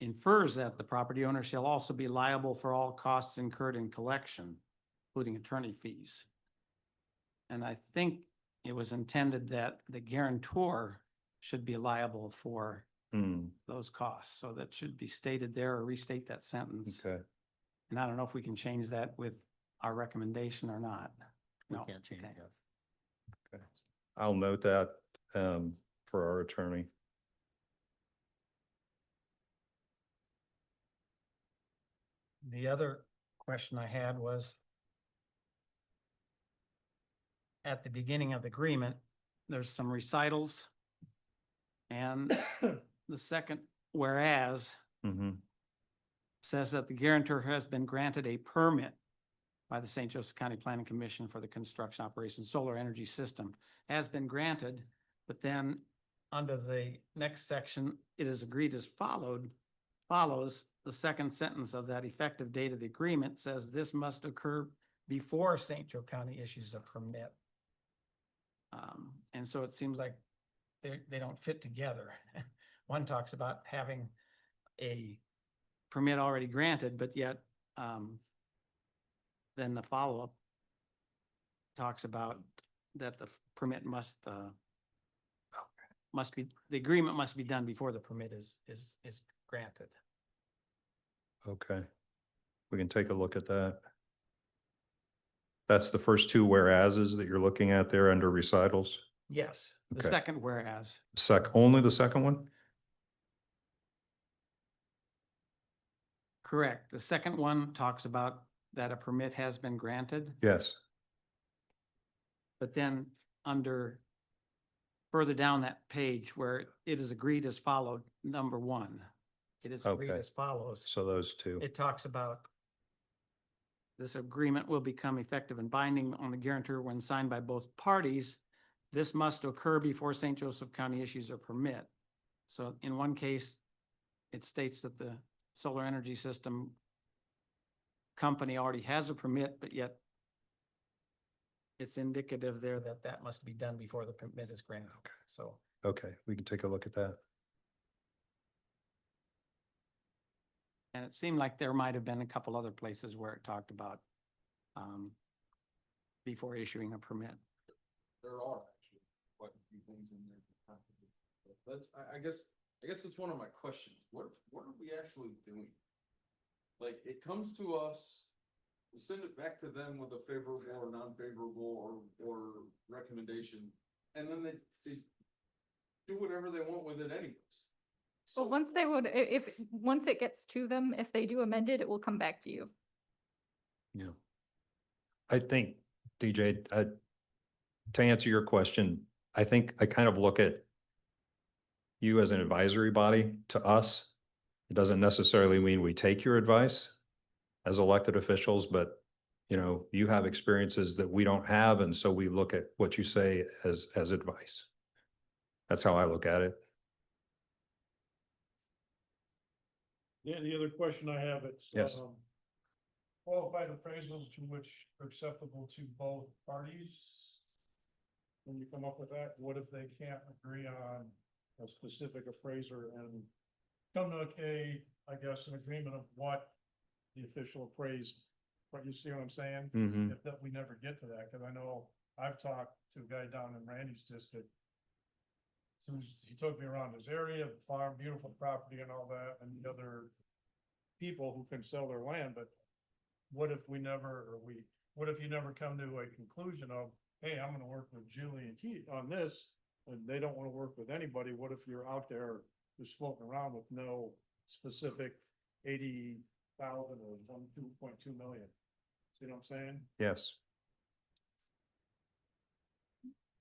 infers that the property owner shall also be liable for all costs incurred in collection, including attorney fees. And I think it was intended that the guarantor should be liable for those costs. So that should be stated there, or restate that sentence. Okay. And I don't know if we can change that with our recommendation or not. We No. can't change Okay. that. Okay. I'll note that for our attorney. The other question I had was at the beginning of the agreement, there's some recitals. And the second whereas Mhm. says that the guarantor has been granted a permit by the St. Joseph County Planning Commission for the construction operation solar energy system has been granted, but then under the next section, it is agreed as follows, the second sentence of that effective date of the agreement says this must occur before St. Joe County issues a permit. And so it seems like they don't fit together. One talks about having a permit already granted, but yet then the follow-up talks about that the permit must be, the agreement must be done before the permit is granted. Okay. We can take a look at that. That's the first 2 whereases that you're looking at there under recitals? Yes, the Okay. second whereas. Only the second one? Correct. The second one talks about that a permit has been granted, Yes. but then under further down that page where it is agreed as followed, number 1, it is agreed Okay. as follows. So those 2. It talks about this agreement will become effective and binding on the guarantor when signed by both parties. This must occur before St. Joseph County issues a permit. So in one case, it states that the solar energy system company already has a permit, but yet it's indicative there that that must be done before the permit is granted. Okay. So Okay, we can take a look at that. and it seemed like there might have been a couple other places where it talked about before issuing a permit. There are actually quite a few things in there. That's, I guess that's one of my questions. What are we actually doing? Like, it comes to us, we send it back to them with a favorable or non-favorable or recommendation, and then they do whatever they want with it anyways. Well, once they would, once it gets to them, if they do amend it, it will come back to you. Yeah. I think, DJ, to answer your question, I think I kind of look at you as an advisory body to us. It doesn't necessarily mean we take your advice as elected officials, but you know, you have experiences that we don't have, and so we look at what you say as advice. That's how I look at it. Yeah, the other question I have, it's. Yes. Qualified appraisals to which are acceptable to both parties. When you come up with that, what if they can't agree on a specific appraiser and come to I guess, an agreement of what the official appraised, what you see what I'm saying? Mhm. If that we never get to that, because I know I've talked to a guy down in Randy's district. He took me around his area, the farm, beautiful property and all that, and the other people who can sell their land, but what if what if you never come to a conclusion of, hey, I'm gonna work with Julie and Keith on this, and they don't wanna work with anybody, what if you're out there just floating around with no specific 80,000 or 2.2 million? See what I'm saying? Yes.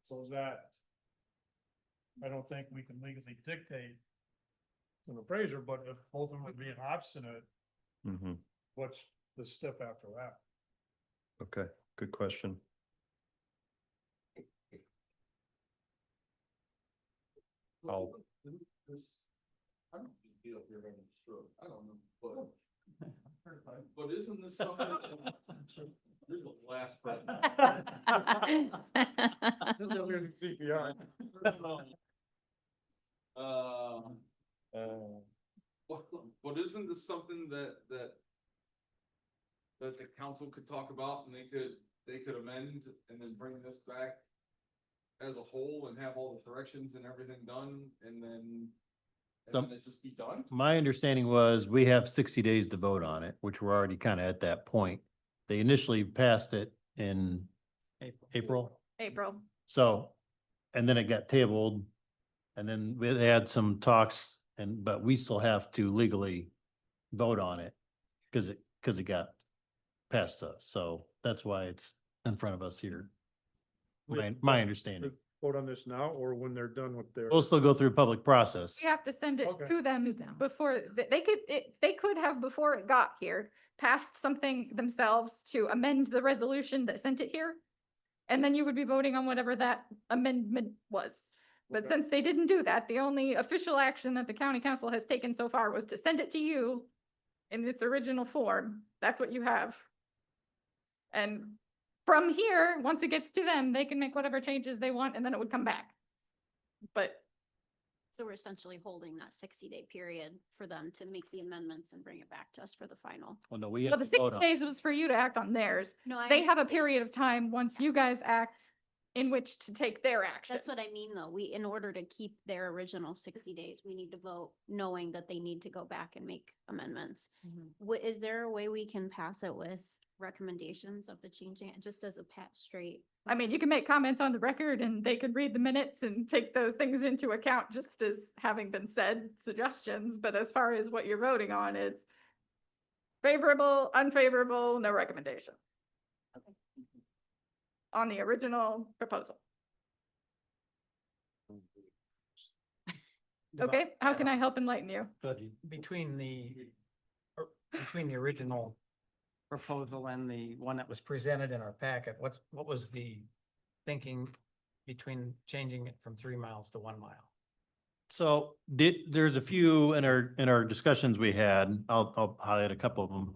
So is that, I don't think we can legally dictate to an appraiser, but if both of them are being obstinate, Mm-hmm. what's the step after that? Okay, good question. I'll- I don't be up here having a stroke. I don't know, but isn't this something? You're the last person. CPR. But isn't this something that the council could talk about, and they could amend and then bring this back as a whole and have all the corrections and everything done, and then it just be done? My understanding was we have 60 days to vote on it, which we're already kind of at that point. They initially passed it in April. So, and then it got tabled. And then they had some talks but we still have to legally vote on it because it got passed us. So that's why it's in front of us here. My understanding. Vote on this now or when they're done with their. We'll still go through public process. We have to send it Okay. to them before, they could have, before it got here, passed something themselves to amend the resolution that sent it here. And then you would be voting on whatever that amendment was. But Okay. since they didn't do that, the only official action that the county council has taken so far was to send it to you in its original form. That's what you have. And from here, once it gets to them, they can make whatever changes they want and then it would come back. But So we're essentially holding that 60-day period for them to make the amendments and bring it back to us for the final. Well, no, we well, have the to 60 vote on. days was for you to act on theirs. No, They have a period of time once you guys act in which to take their action. That's what I mean, though. In order to keep their original 60 days, we need to vote knowing that they need to go back and make amendments. Is there a way we can pass it with recommendations of the changing it, just as a pat straight? I mean, you can make comments on the record and they could read the minutes and take those things into account just as having been said suggestions. But as far as what you're voting on, it's favorable, unfavorable, no recommendation. Okay. On the original proposal. Okay, how can I help enlighten you? Between the original proposal and the one that was presented in our packet, what was the thinking between changing it from 3 miles to 1 mile? So there's a few in our discussions we had. I'll highlight a couple of them.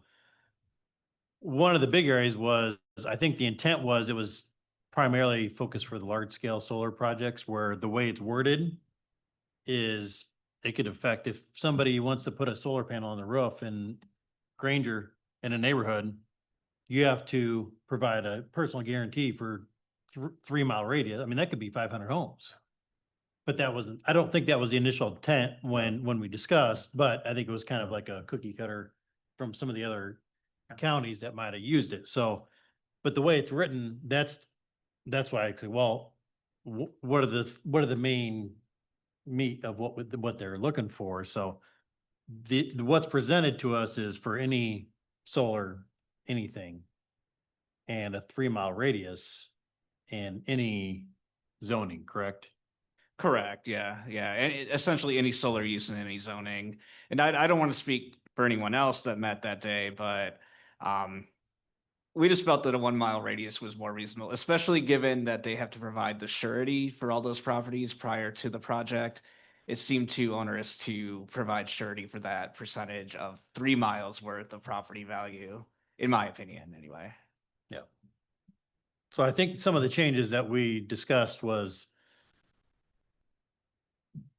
One of the big areas was, I think the intent was, it was primarily focused for the large scale solar projects where the way it's worded is it could affect if somebody wants to put a solar panel on the roof in Granger in a neighborhood, you have to provide a personal guarantee for 3 mile radius. I mean, that could be 500 homes. But I don't think that was the initial intent when we discussed, but I think it was kind of like a cookie cutter from some of the other counties that might have used it. So, but the way it's written, that's why I say, well, what are the main meat of what they're looking for? So what's presented to us is for any solar, anything, and a 3 mile radius and any zoning, correct? Correct, yeah, yeah, and essentially any solar use in any zoning. And I don't want to speak for anyone else that met that day, but We just felt that a 1 mile radius was more reasonable, especially given that they have to provide the surety for all those properties prior to the project. It seemed too onerous to provide surety for that percentage of 3 miles worth of property value, in my opinion, anyway. Yeah. So I think some of the changes that we discussed was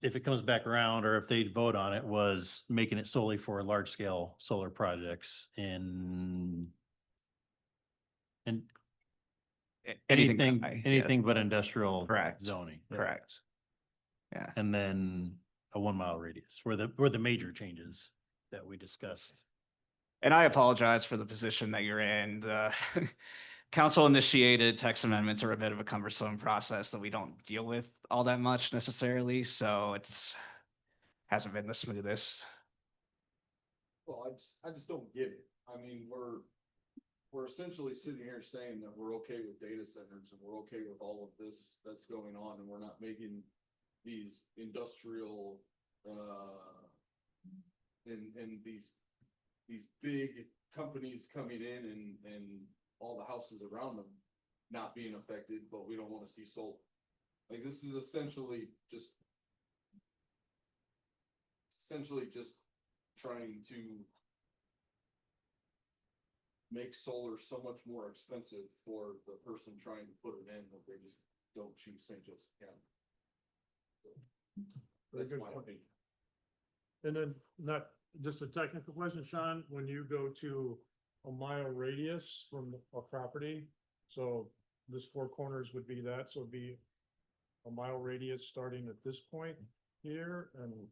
if it comes back around or if they vote on it, was making it solely for large scale solar projects and Anything high, yeah. anything but industrial Correct. zoning. Correct. Yeah. And then a 1 mile radius were the major changes that we discussed. And I apologize for the position that you're in. The council initiated text amendments are a bit of a cumbersome process that we don't deal with all that much necessarily. So it's hasn't been the smoothest. Well, I just don't get it. I mean, we're essentially sitting here saying that we're okay with data centers and we're okay with all of this that's going on, and we're not making these industrial, and these big companies coming in and all the houses around them not being affected, but we don't want to see solar. Like, this is essentially just trying to make solar so much more expensive for the person trying to put it in that they just don't choose St. Joseph County. So, Very that's good my point. opinion. And then not just a technical question, Sean, when you go to a mile radius from a property, so this four corners would be that, so it'd be a mile radius starting at this point here, and you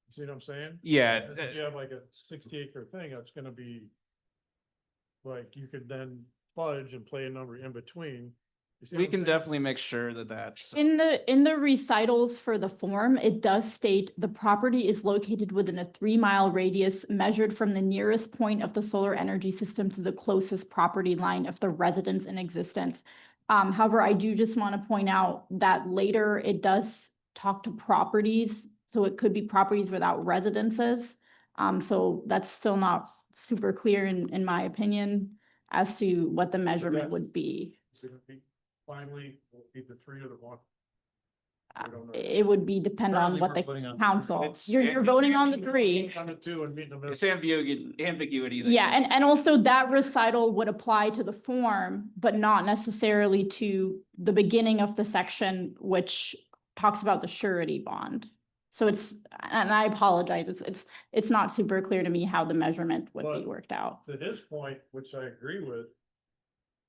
see what I'm saying? Yeah. If you have like a 60-acre thing, that's gonna be like, you could then fudge and play a number in between. You see what We I'm can saying? definitely make sure that that's In the recitals for the form, it does state the property is located within a 3-mile radius measured from the nearest point of the solar energy system to the closest property line of the residence in existence. However, I do just want to point out that later it does talk to properties, so it could be properties without residences. So that's still not super clear in my opinion as to what the measurement would be. So it'd be finally, will be the 3 or the 1. It would be depend on Currently, what we're the voting on- council, It's- you're voting on the 3. On the 2 and meet in the middle. it's ambiguity. Yeah, and also that recital would apply to the form, but not necessarily to the beginning of the section, which talks about the surety bond. So it's, and I apologize, it's not super clear to me how the measurement would be But- worked out. To his point, which I agree with,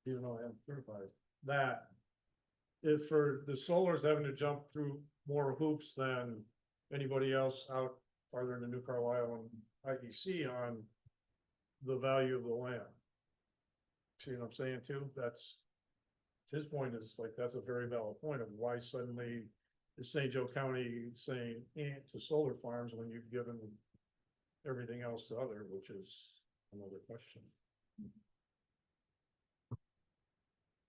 even though I haven't certified, that if for the solar's having to jump through more hoops than anybody else out farther into New Carlisle and IBC on the value of the land. See what I'm saying too? That's, his point is like, that's a very valid point of why suddenly is St. Joe County saying to solar farms when you've given everything else to other, which is another question.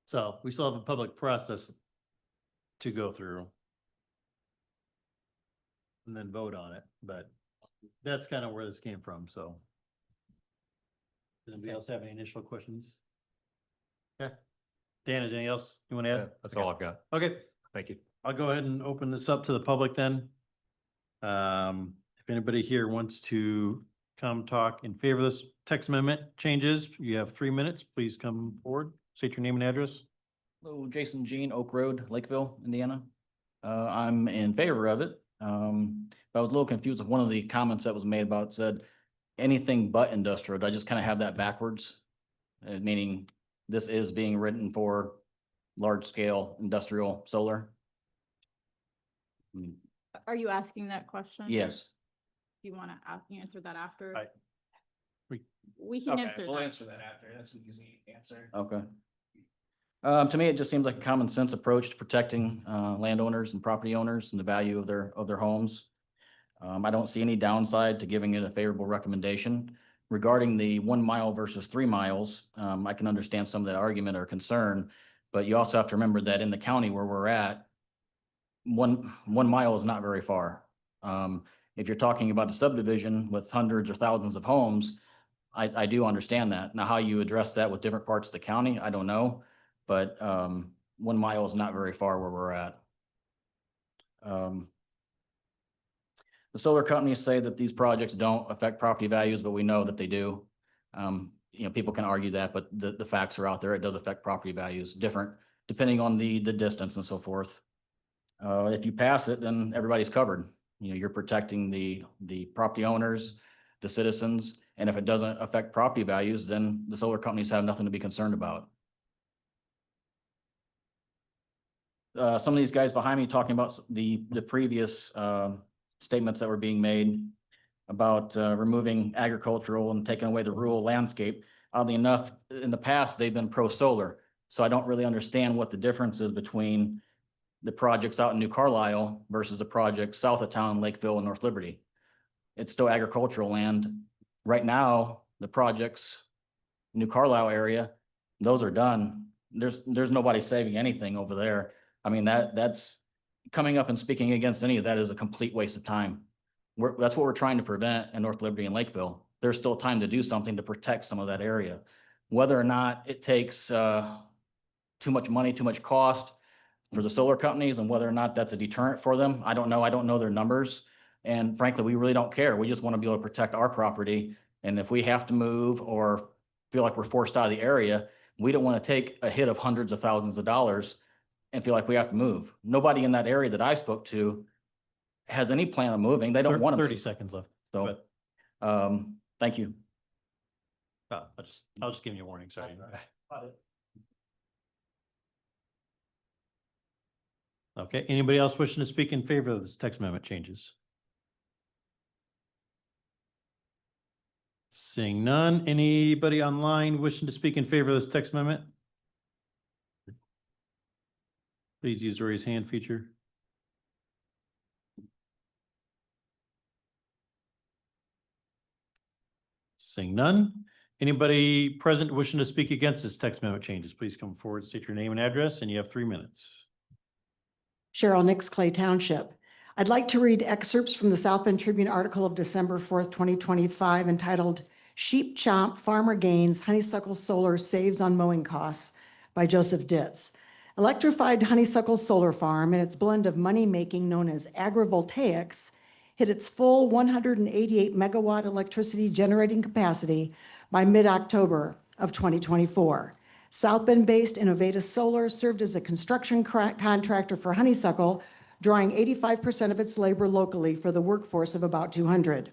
So we still have a public process to go through. And then vote on it, but that's kind of where this came from, so. Does anybody else have any initial questions? Okay. Dan, is anything else you want to add? That's all I've got. Okay, Thank you. I'll go ahead and open this up to the public then. If anybody here wants to come talk in favor of this text amendment changes, you have 3 minutes. Please come forward, state your name and address. Hello, Jason Jean, Oak Road, Lakeville, Indiana. I'm in favor of it. But I was a little confused with one of the comments that was made about said anything but industrial. Do I just kind of have that backwards? Meaning this is being written for large scale industrial solar? Are you asking that question? Yes. Do you want to answer that after? I- We can Okay, answer we'll that. answer that after. That's an easy answer. Okay. To me, it just seems like a common sense approach to protecting landowners and property owners and the value of their homes. I don't see any downside to giving it a favorable recommendation. Regarding the 1 mile versus 3 miles, I can understand some of that argument or concern, but you also have to remember that in the county where we're at, one mile is not very far. If you're talking about a subdivision with hundreds or thousands of homes, I do understand that. Now, how you address that with different parts of the county, I don't know. But 1 mile is not very far where we're at. The solar companies say that these projects don't affect property values, but we know that they do. People can argue that, but the facts are out there. It does affect property values different depending on the distance and so forth. If you pass it, then everybody's covered. You're protecting the property owners, the citizens, and if it doesn't affect property values, then the solar companies have nothing to be concerned about. Some of these guys behind me talking about the previous statements that were being made about removing agricultural and taking away the rural landscape. Oddly enough, in the past, they've been pro-solar. So I don't really understand what the difference is between the projects out in New Carlisle versus the projects south of town, Lakeville and North Liberty. It's still agricultural land. Right now, the projects, New Carlisle area, those are done. There's nobody saving anything over there. I mean, that's coming up and speaking against any of that is a complete waste of time. That's what we're trying to prevent in North Liberty and Lakeville. There's still time to do something to protect some of that area. Whether or not it takes too much money, too much cost for the solar companies, and whether or not that's a deterrent for them, I don't know. I don't know their numbers. And frankly, we really don't care. We just want to be able to protect our property. And if we have to move or feel like we're forced out of the area, we don't want to take a hit of hundreds of thousands of dollars and feel like we have to move. Nobody in that area that I spoke to has any plan of moving. They don't want to. 30 seconds left. So, thank you. I was just giving you a warning, sorry. Okay, anybody else wishing to speak in favor of this text amendment changes? Seeing none, anybody online wishing to speak in favor of this text amendment? Please use the raise hand feature. Seeing none, anybody present wishing to speak against this text amendment changes, please come forward, state your name and address, and you have 3 minutes. Cheryl Nix, Clay Township. I'd like to read excerpts from the South Bend Tribune article of December 4th, 2025, entitled Sheep Chomp Farmer Gains, Honeysuckle Solar Saves on Mowing Costs by Joseph Ditz. Electrified Honeysuckle Solar Farm and its blend of money-making known as agrivoltaics hit its full 188 megawatt electricity generating capacity by mid-October of 2024. South Bend-based Innovatus Solar served as a construction contractor for Honeysuckle, drawing 85% of its labor locally for the workforce of about 200.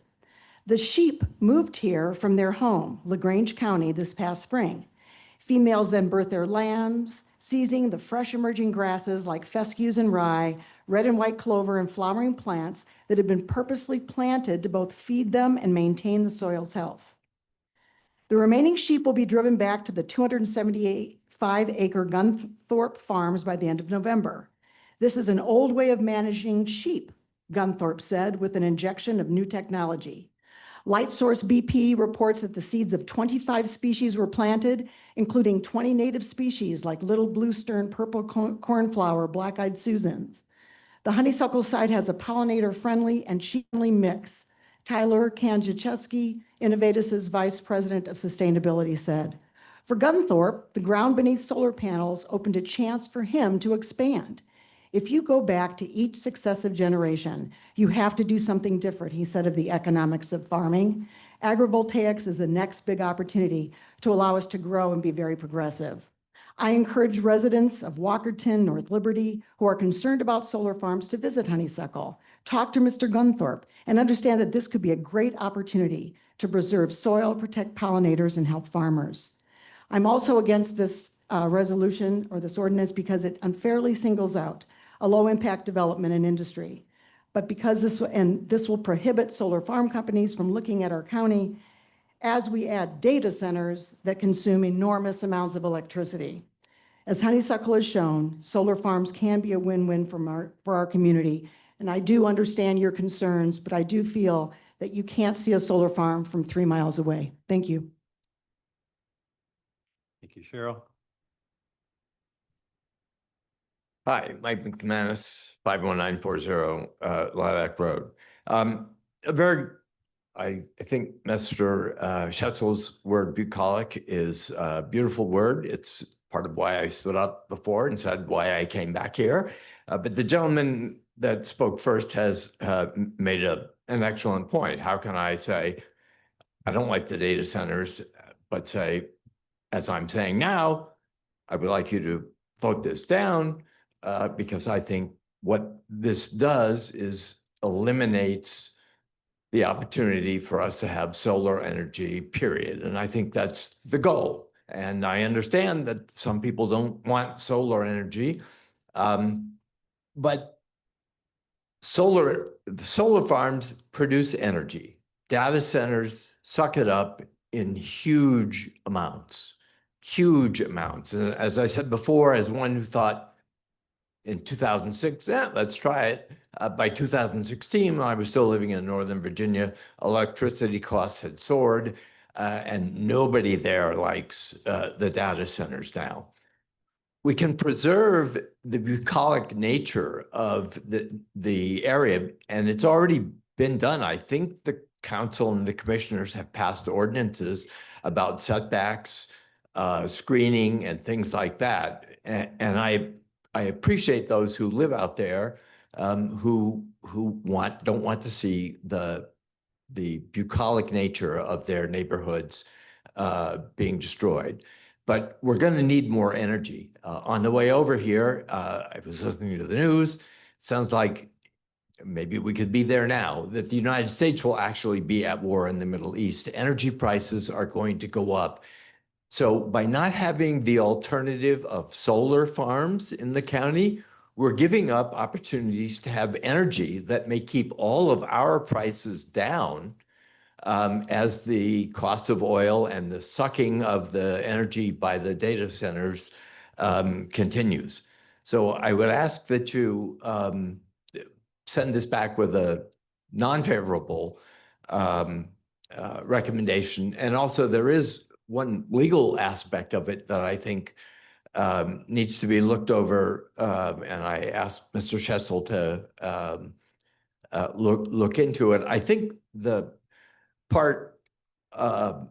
The sheep moved here from their home, LaGrange County, this past spring. Females then birth their lambs, seizing the fresh emerging grasses like fescues and rye, red and white clover, and flowering plants that had been purposely planted to both feed them and maintain the soil's health. The remaining sheep will be driven back to the 275-acre Gunthorpe Farms by the end of November. This is an old way of managing sheep, Gunthorpe said, with an injection of new technology. LightSource BP reports that the seeds of 25 species were planted, including 20 native species like little blue stern purple cornflower, black-eyed Susans. The honeysuckle site has a pollinator-friendly and sheep-friendly mix. Tyler Kanjacheski, Innovatus's Vice President of Sustainability, said. For Gunthorpe, the ground beneath solar panels opened a chance for him to expand. If you go back to each successive generation, you have to do something different, he said of the economics of farming. Agrivoltaics is the next big opportunity to allow us to grow and be very progressive. I encourage residents of Walkerton, North Liberty, who are concerned about solar farms to visit Honeysuckle, talk to Mr. Gunthorpe, and understand that this could be a great opportunity to preserve soil, protect pollinators, and help farmers. I'm also against this resolution or this ordinance because it unfairly singles out a low-impact development in industry. But because this will prohibit solar farm companies from looking at our county as we add data centers that consume enormous amounts of electricity. As Honeysuckle has shown, solar farms can be a win-win for our community. And I do understand your concerns, but I do feel that you can't see a solar farm from 3 miles away. Thank you. Thank you, Cheryl. Hi, Mike McManus, 51940 Lilac Road. A very I think Mr. Schetzel's word bucolic is a beautiful word. It's part of why I stood up before and said why I came back here. But the gentleman that spoke first has made an excellent point. How can I say, I don't like the data centers, but say, as I'm saying now, I would like you to vote this down because I think what this does is eliminates the opportunity for us to have solar energy, period. And I think that's the goal. And I understand that some people don't want solar energy, but solar farms produce energy. Data centers suck it up in huge amounts, huge amounts. And as I said before, as one who thought in 2006, let's try it. By 2016, when I was still living in Northern Virginia, electricity costs had soared, and nobody there likes the data centers now. We can preserve the bucolic nature of the area, and it's already been done. I think the council and the commissioners have passed ordinances about setbacks, screening, and things like that. And I appreciate those who live out there who don't want to see the bucolic nature of their neighborhoods being destroyed. But we're going to need more energy. On the way over here, I was listening to the news. It sounds like maybe we could be there now, that the United States will actually be at war in the Middle East. Energy prices are going to go up. So by not having the alternative of solar farms in the county, we're giving up opportunities to have energy that may keep all of our prices down as the cost of oil and the sucking of the energy by the data centers continues. So I would ask that you send this back with a non-favorable recommendation. And also there is one legal aspect of it that I think needs to be looked over. And I asked Mr. Schessel to look into it. I think the part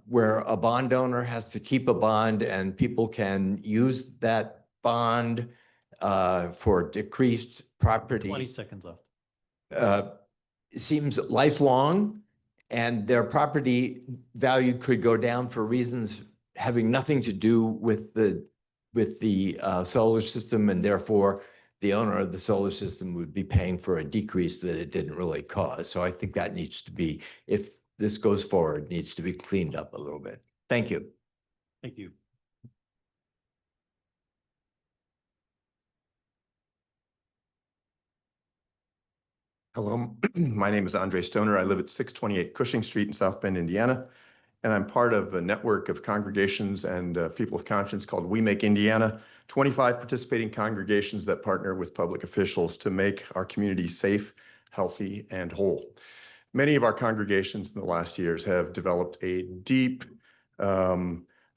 where a bond owner has to keep a bond and people can use that bond for decreased property. 20 seconds left. Seems lifelong, and their property value could go down for reasons having nothing to do with the solar system, and therefore the owner of the solar system would be paying for a decrease that it didn't really cause. So I think that needs to be, if this goes forward, needs to be cleaned up a little bit. Thank you. Thank you. Hello, my name is Andre Stoner. I live at 628 Cushing Street in South Bend, Indiana, and I'm part of a network of congregations and people of conscience called We Make Indiana, 25 participating congregations that partner with public officials to make our community safe, healthy, and whole. Many of our congregations in the last years have developed a deep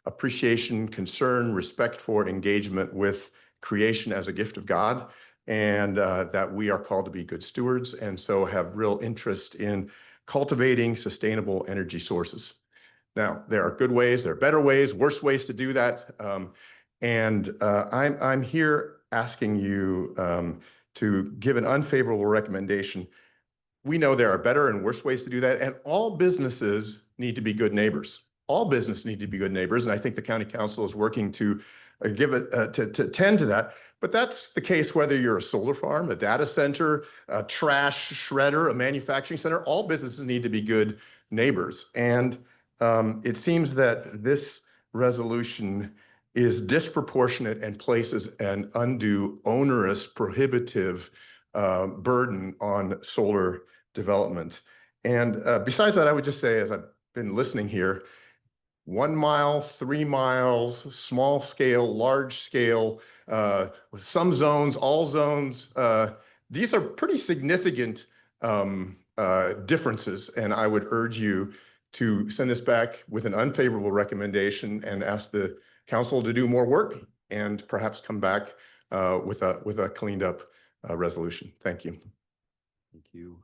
appreciation, concern, respect for engagement with creation as a gift of God, and that we are called to be good stewards, and so have real interest in cultivating sustainable energy sources. Now, there are good ways, there are better ways, worse ways to do that, and I'm here asking you to give an unfavorable recommendation. We know there are better and worse ways to do that, and all businesses need to be good neighbors. All businesses need to be good neighbors, and I think the county council is working to to tend to that. But that's the case whether you're a solar farm, a data center, a trash shredder, a manufacturing center. All businesses need to be good neighbors, and it seems that this resolution is disproportionate and places an undue, onerous, prohibitive burden on solar development. And besides that, I would just say, as I've been listening here, 1 mile, 3 miles, small scale, large scale, some zones, all zones. These are pretty significant differences, and I would urge you to send this back with an unfavorable recommendation and ask the council to do more work and perhaps come back with a cleaned up resolution. Thank you. Thank you.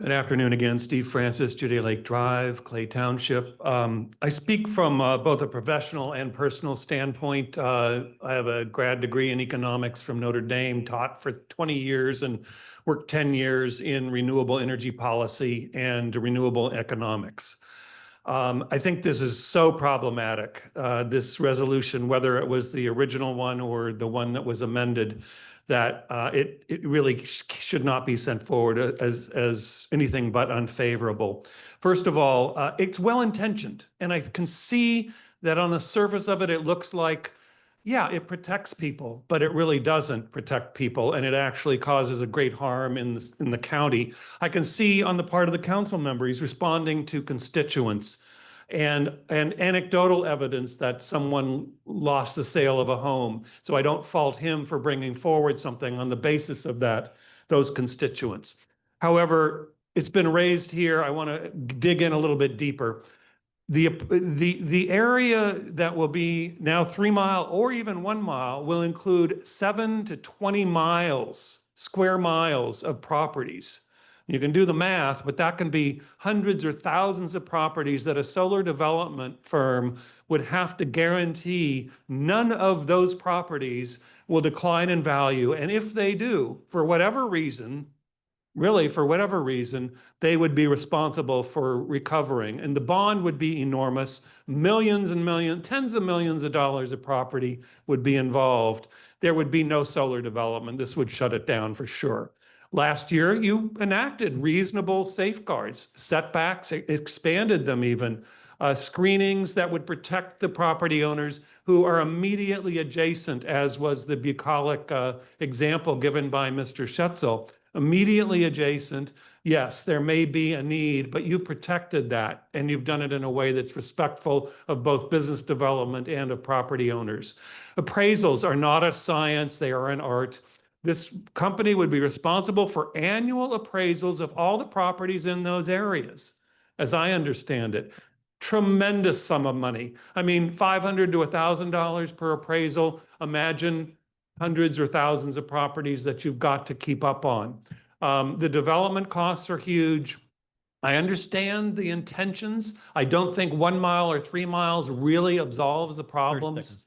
Good afternoon again, Steve Francis, Judy Lake Drive, Clay Township. I speak from both a professional and personal standpoint. I have a grad degree in economics from Notre Dame, taught for 20 years and worked 10 years in renewable energy policy and renewable economics. I think this is so problematic, this resolution, whether it was the original one or the one that was amended, that it really should not be sent forward as anything but unfavorable. First of all, it's well-intentioned, and I can see that on the surface of it, it looks like, yeah, it protects people, but it really doesn't protect people, and it actually causes a great harm in the county. I can see on the part of the council members responding to constituents and anecdotal evidence that someone lost the sale of a home. So I don't fault him for bringing forward something on the basis of those constituents. However, it's been raised here. I want to dig in a little bit deeper. The area that will be now 3 mile or even 1 mile will include 7 to 20 square miles of properties. You can do the math, but that can be hundreds or thousands of properties that a solar development firm would have to guarantee none of those properties will decline in value. And if they do, for whatever reason, really, for whatever reason, they would be responsible for recovering. And the bond would be enormous. Millions and millions, tens of millions of dollars of property would be involved. There would be no solar development. This would shut it down for sure. Last year, you enacted reasonable safeguards, setbacks, expanded them even, screenings that would protect the property owners who are immediately adjacent, as was the bucolic example given by Mr. Schetzel. Immediately adjacent, yes, there may be a need, but you've protected that, and you've done it in a way that's respectful of both business development and of property owners. Appraisals are not a science, they are an art. This company would be responsible for annual appraisals of all the properties in those areas, as I understand it. Tremendous sum of money. I mean, $500 to $1,000 per appraisal. Imagine hundreds or thousands of properties that you've got to keep up on. The development costs are huge. I understand the intentions. I don't think 1 mile or 3 miles really absolves the problems.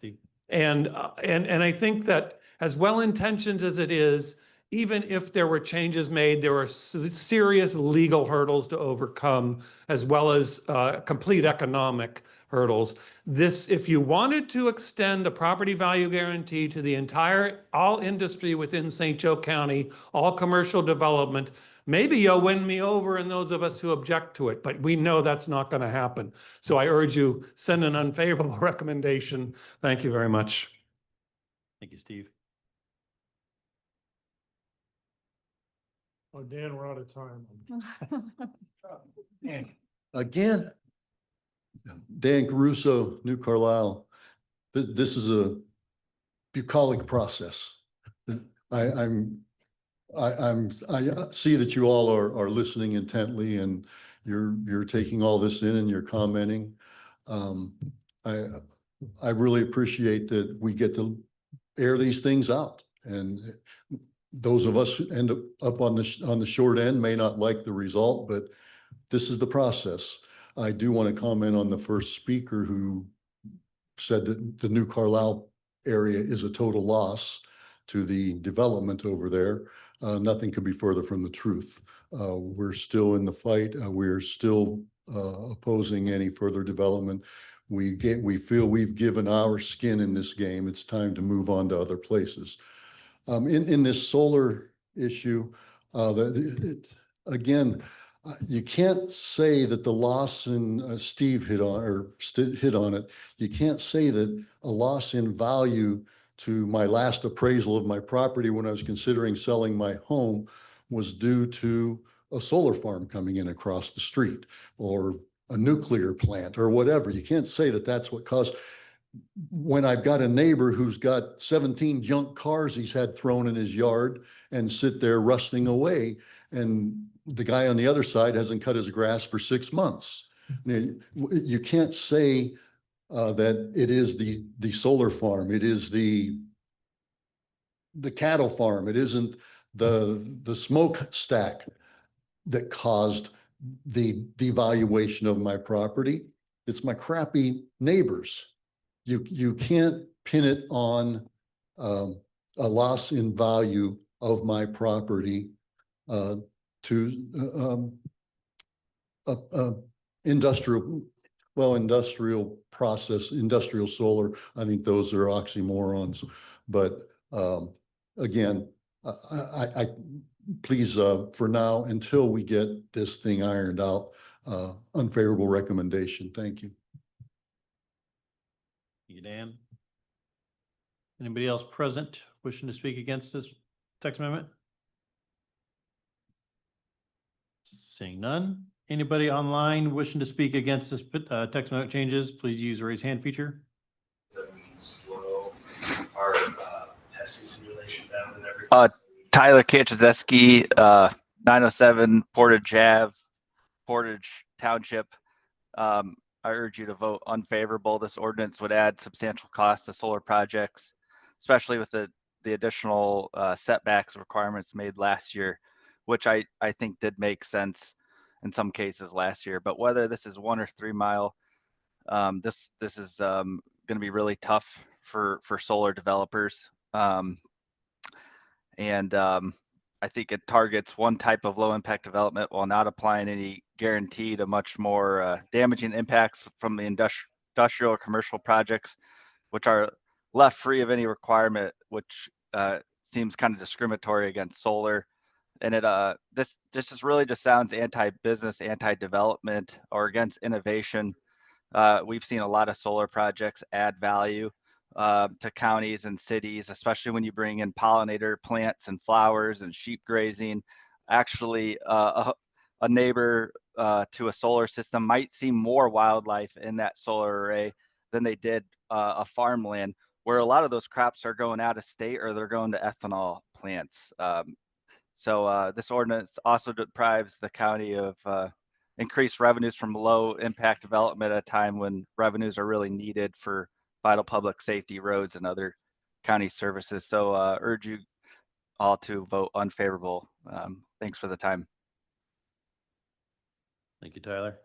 And I think that as well-intentioned as it is, even if there were changes made, there are serious legal hurdles to overcome, as well as complete economic hurdles. This, if you wanted to extend a property value guarantee to the all industry within St. Joe County, all commercial development, maybe you'll win me over and those of us who object to it, but we know that's not going to happen. So I urge you, send an unfavorable recommendation. Thank you very much. Thank you, Steve. Oh, Dan, we're out of time. Again, Dan Caruso, New Carlisle. This is a bucolic process. I see that you all are listening intently, and you're taking all this in and you're commenting. I really appreciate that we get to air these things out, and those of us who end up on the short end may not like the result, but this is the process. I do want to comment on the first speaker who said that the New Carlisle area is a total loss to the development over there. Nothing could be further from the truth. We're still in the fight. We're still opposing any further development. We feel we've given our skin in this game. It's time to move on to other places. In this solar issue, again, you can't say that the loss in Steve hit on it. You can't say that a loss in value to my last appraisal of my property when I was considering selling my home was due to a solar farm coming in across the street or a nuclear plant or whatever. You can't say that that's what caused. When I've got a neighbor who's got 17 junk cars he's had thrown in his yard and sit there rusting away, and the guy on the other side hasn't cut his grass for 6 months. You can't say that it is the solar farm. It is the cattle farm. It isn't the smokestack. that caused the devaluation of my property. It's my crappy neighbors. You can't pin it on a loss in value of my property to industrial process, industrial solar. I think those are oxymorons. But again, I please, for now, until we get this thing ironed out, unfavorable recommendation. Thank you. Thank you, Dan. Anybody else present wishing to speak against this text amendment? Seeing none. Anybody online wishing to speak against this text amendment changes, please use the raise hand feature. That we can slow our testing simulation down and everything. Tyler Kachazeski, 907 Portage Ave, Portage Township. I urge you to vote unfavorable. This ordinance would add substantial cost to solar projects, especially with the additional setbacks requirements made last year, which I think did make sense in some cases last year. But whether this is 1 or 3 mile, this is going to be really tough for solar developers. I think it targets one type of low impact development while not applying any guarantee to much more damaging impacts from the industrial or commercial projects, which are left free of any requirement, which seems kind of discriminatory against solar. And this just really just sounds anti-business, anti-development, or against innovation. We've seen a lot of solar projects add value to counties and cities, especially when you bring in pollinator plants and flowers and sheep grazing. Actually, a neighbor to a solar system might see more wildlife in that solar array than they did a farmland, where a lot of those crops are going out of state or they're going to ethanol plants. So this ordinance also deprives the county of increased revenues from low impact development at a time when revenues are really needed for vital public safety, roads, and other county services. So urge you all to vote unfavorable. Thanks for the time. Thank you, Tyler.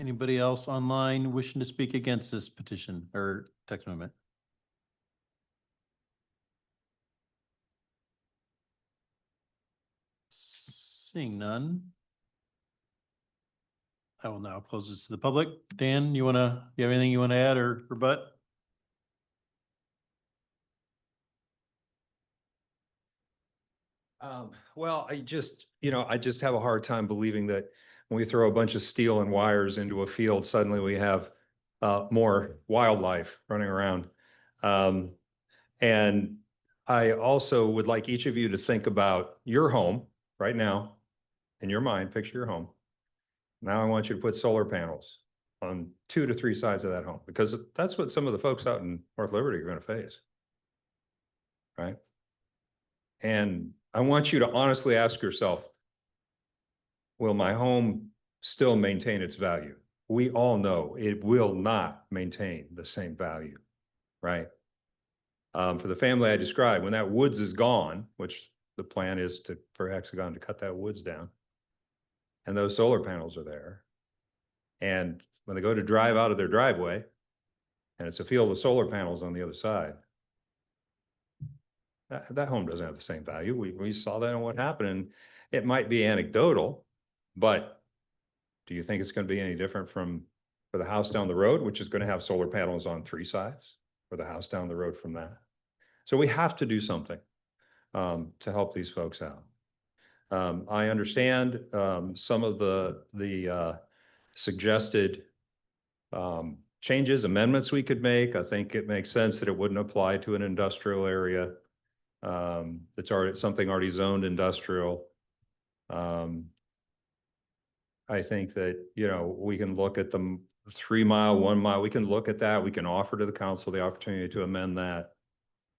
Anybody else online wishing to speak against this petition or text amendment? Seeing none. I will now close this to the public. Dan, you have anything you want to add or rebut? Well, I just have a hard time believing that when we throw a bunch of steel and wires into a field, suddenly we have more wildlife running around. And I also would like each of you to think about your home right now in your mind. Picture your home. Now I want you to put solar panels on 2 to 3 sides of that home, because that's what some of the folks out in North Liberty are going to face. Right? And I want you to honestly ask yourself, will my home still maintain its value? We all know it will not maintain the same value, right? For the family I described, when that woods is gone, which the plan is for Hexagon to cut that woods down, and those solar panels are there, and when they go to drive out of their driveway, and it's a field of solar panels on the other side, that home doesn't have the same value. We saw that in what happened, and it might be anecdotal, but do you think it's going to be any different for the house down the road, which is going to have solar panels on 3 sides, or the house down the road from that? So we have to do something to help these folks out. I understand some of the suggested changes, amendments we could make. I think it makes sense that it wouldn't apply to an industrial area. It's something already zoned industrial. I think that, we can look at the 3 mile, 1 mile, we can look at that. We can offer to the council the opportunity to amend that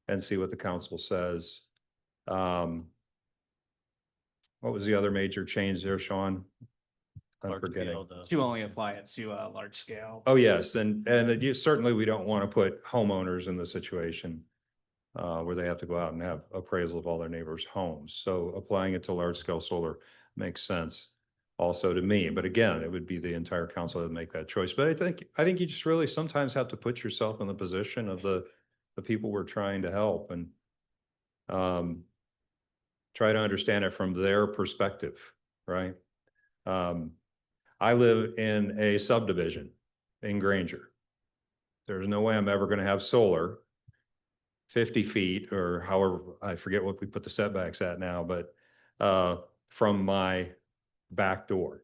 and see what the council says. What was the other major change there, Sean? I'm forgetting. To only apply it to a large scale. Oh, yes. And certainly we don't want to put homeowners in the situation where they have to go out and have appraisal of all their neighbors' homes. So applying it to large scale solar, makes sense also to me. But again, it would be the entire council that would make that choice. But I think you just really sometimes have to put yourself in the position of the people we're trying to help and try to understand it from their perspective, right? I live in a subdivision in Granger. There's no way I'm ever going to have solar 50 feet or however, I forget what we put the setbacks at now, but from my back door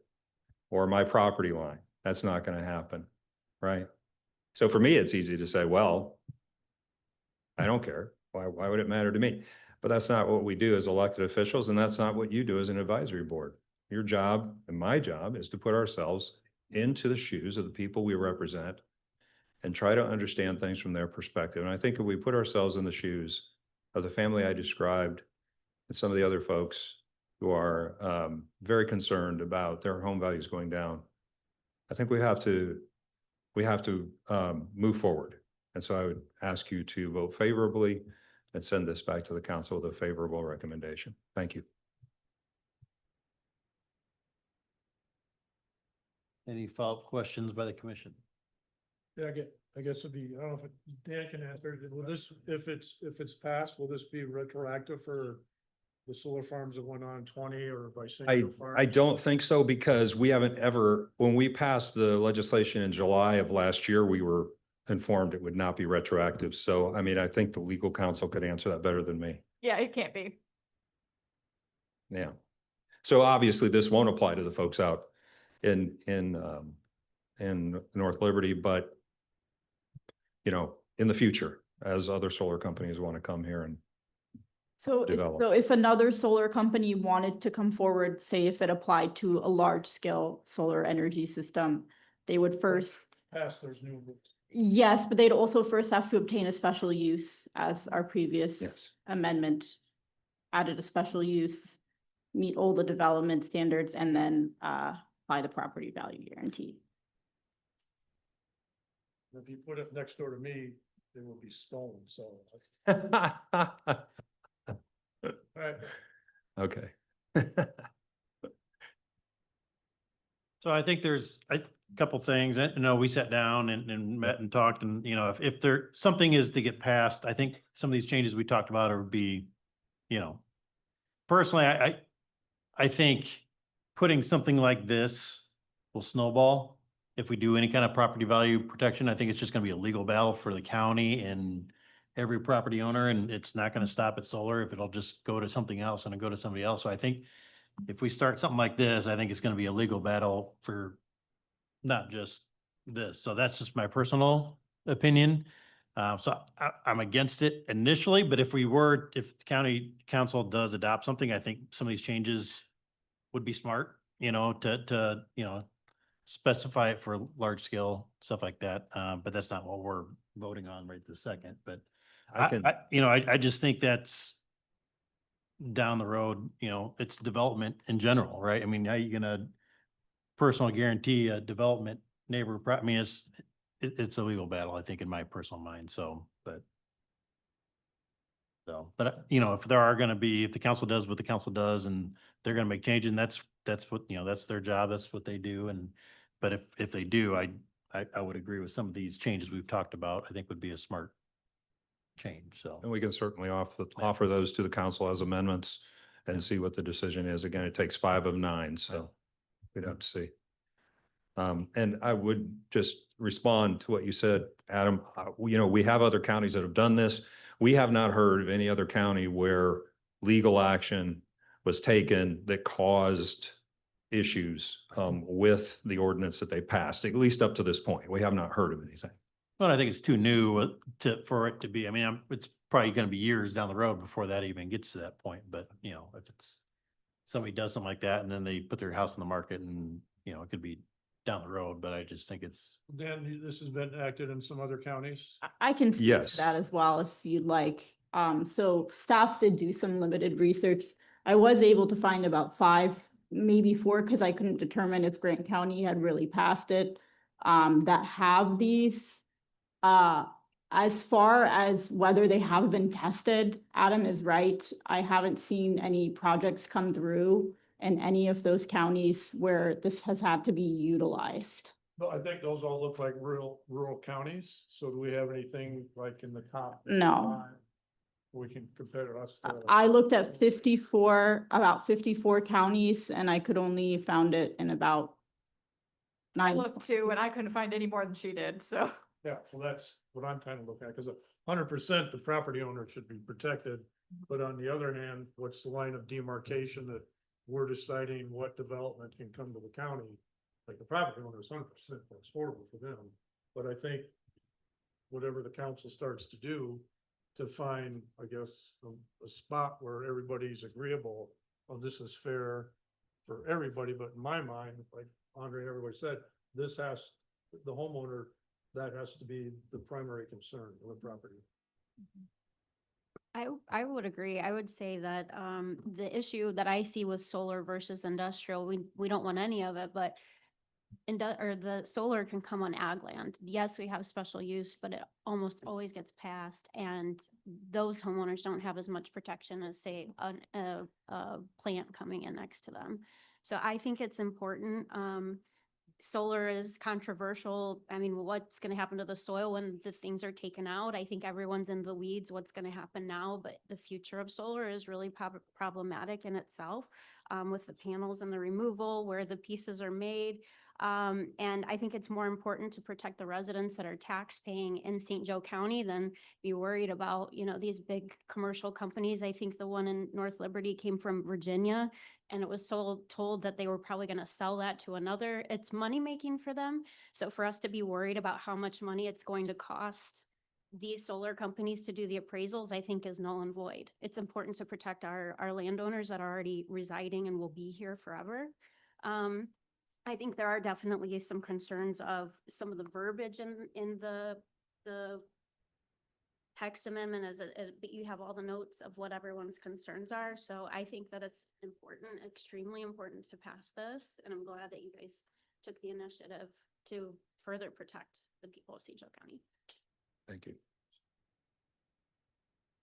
or my property line. That's not going to happen, right? So for me, it's easy to say, well, I don't care. Why would it matter to me? But that's not what we do as elected officials, and that's not what you do as an advisory board. Your job and my job is to put ourselves into the shoes of the people we represent and try to understand things from their perspective. And I think if we put ourselves in the shoes of the family I described and some of the other folks who are very concerned about their home values going down, I think we have to move forward. And so I would ask you to vote favorably and send this back to the council with a favorable recommendation. Thank you. Any follow-up questions by the commission? Yeah, I guess it'd be, I don't know if Dan can answer, will this, if it's passed, will this be retroactive for the solar farms that went on 20 or by single farms? I don't think so, because we haven't ever, when we passed the legislation in July of last year, we were informed it would not be retroactive. So, I mean, I think the legal counsel could answer that better than me. Yeah, it can't be. Yeah. So obviously this won't apply to the folks out in North Liberty, but you know, in the future, as other solar companies want to come here and develop. So if another solar company wanted to come forward, say if it applied to a large scale solar energy system, they would first. Pass those new rules. Yes, but they'd also first have to obtain a special use, as our previous amendment added a special use, meet all the development standards, and then apply the property value guarantee. If you put it next door to me, it will be stolen, so. Right. Okay. So I think there's a couple things, I know we sat down and met and talked, and you know, if there, something is to get passed, I think some of these changes we talked about would be, you know, personally, I think putting something like this will snowball. If we do any kind of property value protection, I think it's just gonna be a legal battle for the county and every property owner, and it's not gonna stop at solar if it'll just go to something else and go to somebody else. So I think if we start something like this, I think it's gonna be a legal battle for not just this. So that's just my personal opinion. So I'm against it initially, but if the county council does adopt something, I think some of these changes would be smart, you know, to, you know, specify it for large scale, stuff like that. But that's not what we're voting on right this second, but I just think that's down the road, you know, it's development in general, right? I mean, how you gonna personal guarantee a development I mean, it's a legal battle, I think, in my personal mind, but you know, if there are gonna be, if the council does what the council does and they're gonna make changes, and that's what, you know, that's their job, that's what they do, but if they do, I would agree with some of these changes we've talked about, I think would be a smart change, so. And we can certainly offer those to the council as amendments and see what the decision is. Again, it takes 5 of 9, so we'd have to see. And I would just respond to what you said, Adam. You know, we have other counties that have done this. We have not heard of any other county where legal action was taken that caused issues with the ordinance that they passed, at least up to this point. We have not heard of anything. Well, I think it's too new for it to be, I mean, it's probably gonna be years down the road before that even gets to that point, but you know, if it's somebody does something like that and then they put their house on the market and, you know, it could be down the road, but I just think it's. Dan, this has been acted in some other counties? I can speak Yes. to that as well if you'd like. So staff did do some limited research. I was able to find about 5, maybe 4, because I couldn't determine if Grant County had really passed it, that have these. As far as whether they have been tested, Adam is right. I haven't seen any projects come through in any of those counties where this has had to be utilized. No, I think those all look like rural counties. So do we have anything like in the top? No. 5 we can compare us to? I looked at about 54 counties, and I could only found it in about I 9. looked too, and I couldn't find any more than she did, so. Yeah, well, that's what I'm kind of looking at, because 100% the property owner should be protected. But on the other hand, what's the line of demarcation that we're deciding what development can come to the county? Like the property owner is 100%, that's horrible for them. But I think whatever the council starts to do to find, I guess, a spot where everybody's agreeable, oh, this is fair for everybody, but in my mind, like Andre and everybody said, the homeowner, that has to be the primary concern of the property. I would agree. I would say that the issue that I see with solar versus industrial, we don't want any of it, but the solar can come on ag land. Yes, we have special use, but it almost always gets passed, and those homeowners don't have as much protection as, say, a plant coming in next to them. So I think it's important. Solar is controversial. I mean, what's going to happen to the soil when the things are taken out? I think everyone's in the weeds, what's going to happen now, but the future of solar is really problematic in itself, with the panels and the removal, where the pieces are made. And I think it's more important to protect the residents that are tax paying in St. Joe County than be worried about, these big commercial companies. I think the one in North Liberty came from Virginia, and it was told that they were probably going to sell that to another. It's money making for them. So for us to be worried about how much money it's going to cost these solar companies to do the appraisals, I think is null and void. It's important to protect our landowners that are already residing and will be here forever. I think there are definitely some concerns of some of the verbiage in the text amendment, but you have all the notes of what everyone's concerns are. So I think that it's important, extremely important to pass this. And I'm glad that you guys took the initiative to further protect the people of St. Joe County. Thank you.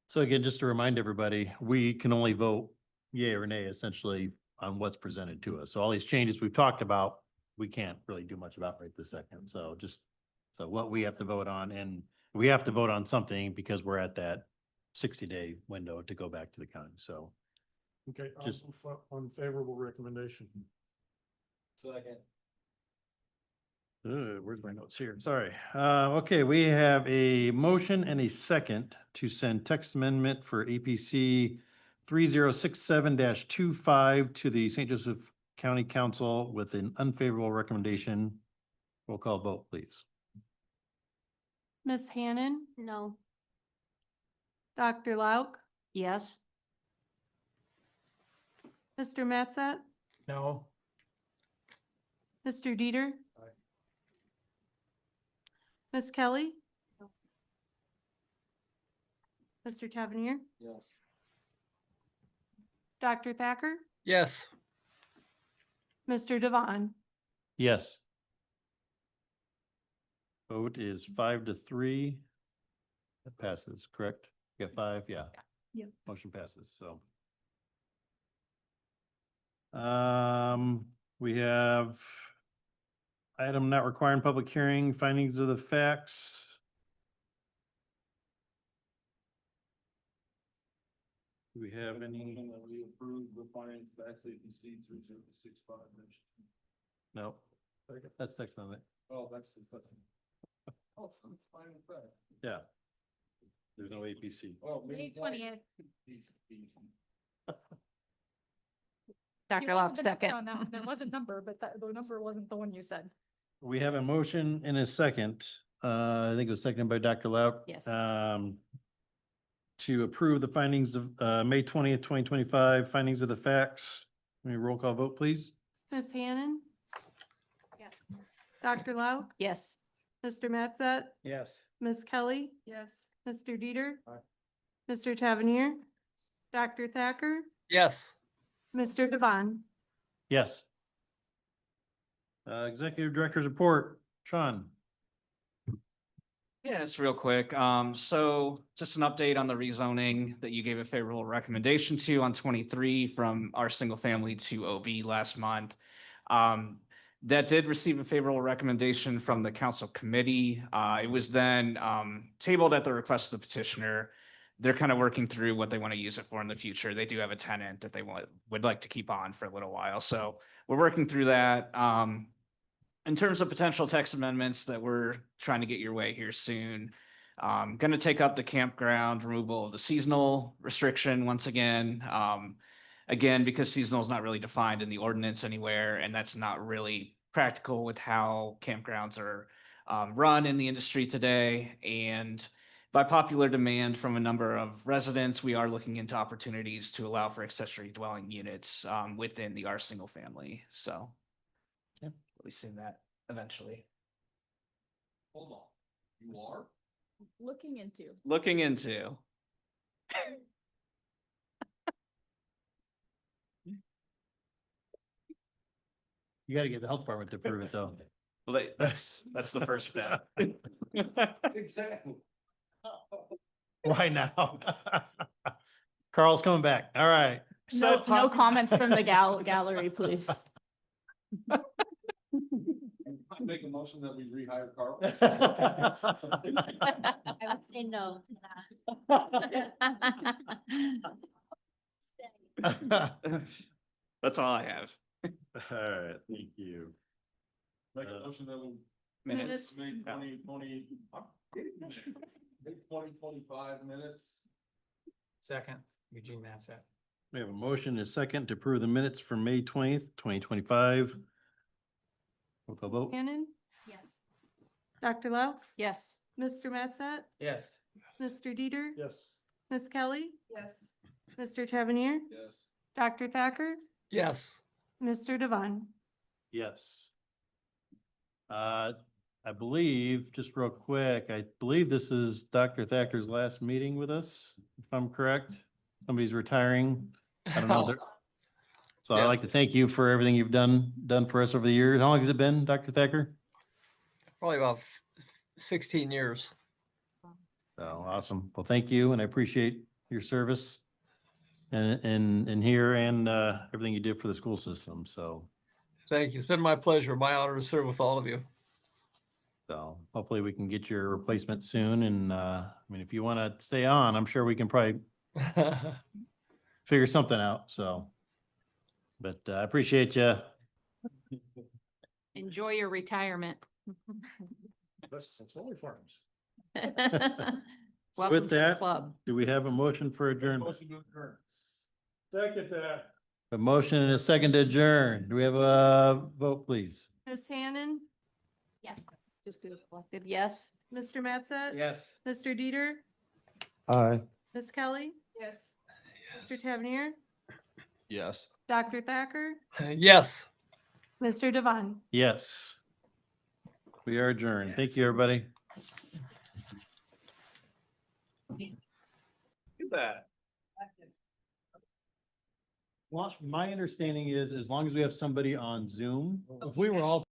So again, just to remind everybody, we can only vote yay or nay essentially on what's presented to us. So all these changes we've talked about, we can't really do much about right this second. So what we have to vote on, and we have to vote on something because we're at that 60-day window to go back to the county. So Okay, Just- unfavorable recommendation. Second. Where's my notes here? Sorry. Okay, we have a motion and a second to send text amendment for APC 3067-25 to the St. Joseph County Council with an unfavorable recommendation. Roll call vote, please. Ms. Hannon, No. Dr. Lauk, Yes. Mr. Matzat, No. Mr. Dieter. Aye. Ms. Kelly. Mr. Tavernier, Yes. Dr. Thacker, Yes. Mr. Devon. Yes. Vote is 5-3. That passes, correct? You got 5, yeah. Yep. Motion passes, so. We have item not requiring public hearing, findings of the facts. Do we have any? That we approve the findings of APC 3065. No. That's text on it. Oh, that's the question. Oh, so it's fine with that. Yeah. There's no APC. Oh, May 20th. Dr. Locke, second. No, no, there was a number, but the number wasn't the one you said. We have a motion and a second. I think it was seconded by Dr. Lauk. Yes. To approve the findings of May 20th, 2025, findings of the facts. Let me roll call vote, please. Ms. Hannon, Yes. Dr. Lauk, Yes. Mr. Matzat, Yes. Ms. Kelly, Yes. Mr. Dieter. Aye. Mr. Tavernier, Dr. Thacker, Yes. Mr. Devon. Yes. Executive Director's report, Sean. Yeah, it's real quick. So just an update on the rezoning that you gave a favorable recommendation to on 23 from our single family to OB last month. That did receive a favorable recommendation from the council committee. It was then tabled at the request of the petitioner. They're kind of working through what they want to use it for in the future. They do have a tenant that they would like to keep on for a little while. So we're working through that. In terms of potential text amendments that we're trying to get your way here soon, going to take up the campground removal of the seasonal restriction once again. Again, because seasonal is not really defined in the ordinance anywhere, and that's not really practical with how campgrounds are run in the industry today. And by popular demand from a number of residents, we are looking into opportunities to allow for accessory dwelling units within the R single family. So yeah, we'll be seeing that eventually. Hold on, you are? Looking into. Looking into. You gotta get the health department to approve it though. Well, that's the first step. Exactly. Why now? Carl's coming back. All right. No, no comments from the gallery, please. I make a motion that we rehire Carl. I would say no to that. That's all I have. All right, thank you. Make a motion that we. Minutes. May 2020. May 2025 minutes. Second, Eugene Mattson. We have a motion and a second to approve the minutes for May 20th, 2025. Roll call vote. Shannon, Yes. Dr. Lau, Yes. Mr. Matsat, Yes. Mr. Dieter, Yes. Ms. Kelly, Yes. Mr. Tavernier, Yes. Dr. Thacker, Yes. Mr. Devon. Yes. I believe, just real quick, I believe this is Dr. Thacker's last meeting with us, if I'm correct. Somebody's retiring. I don't know. So I'd like to thank you for everything you've done for us over the years. How long has it been, Dr. Thacker? Probably about 16 years. Oh, awesome. Well, thank you, and I appreciate your service and here and everything you did for the school system. So Thank you. It's been my pleasure, my honor to serve with all of you. hopefully we can get your replacement soon. And I mean, if you want to stay on, I'm sure we can probably figure something out. So, but I appreciate you. Enjoy your retirement. That's only farms. Welcome With to the that, club. do we have a motion for adjournment? Motion to adjourn. Second that. A motion and a second to adjourn. Do we have a vote, please? Ms. Hannon, Yeah. Just do a collective yes. Mr. Matsat. Yes. Mr. Dieter, Aye. Ms. Kelly, Yes. Mr. Tavernier, Yes. Dr. Thacker, Yes. Mr. Devon. Yes. We are adjourned. Thank you, everybody. Do that. Well, my understanding is as long as we have somebody on Zoom, if we were all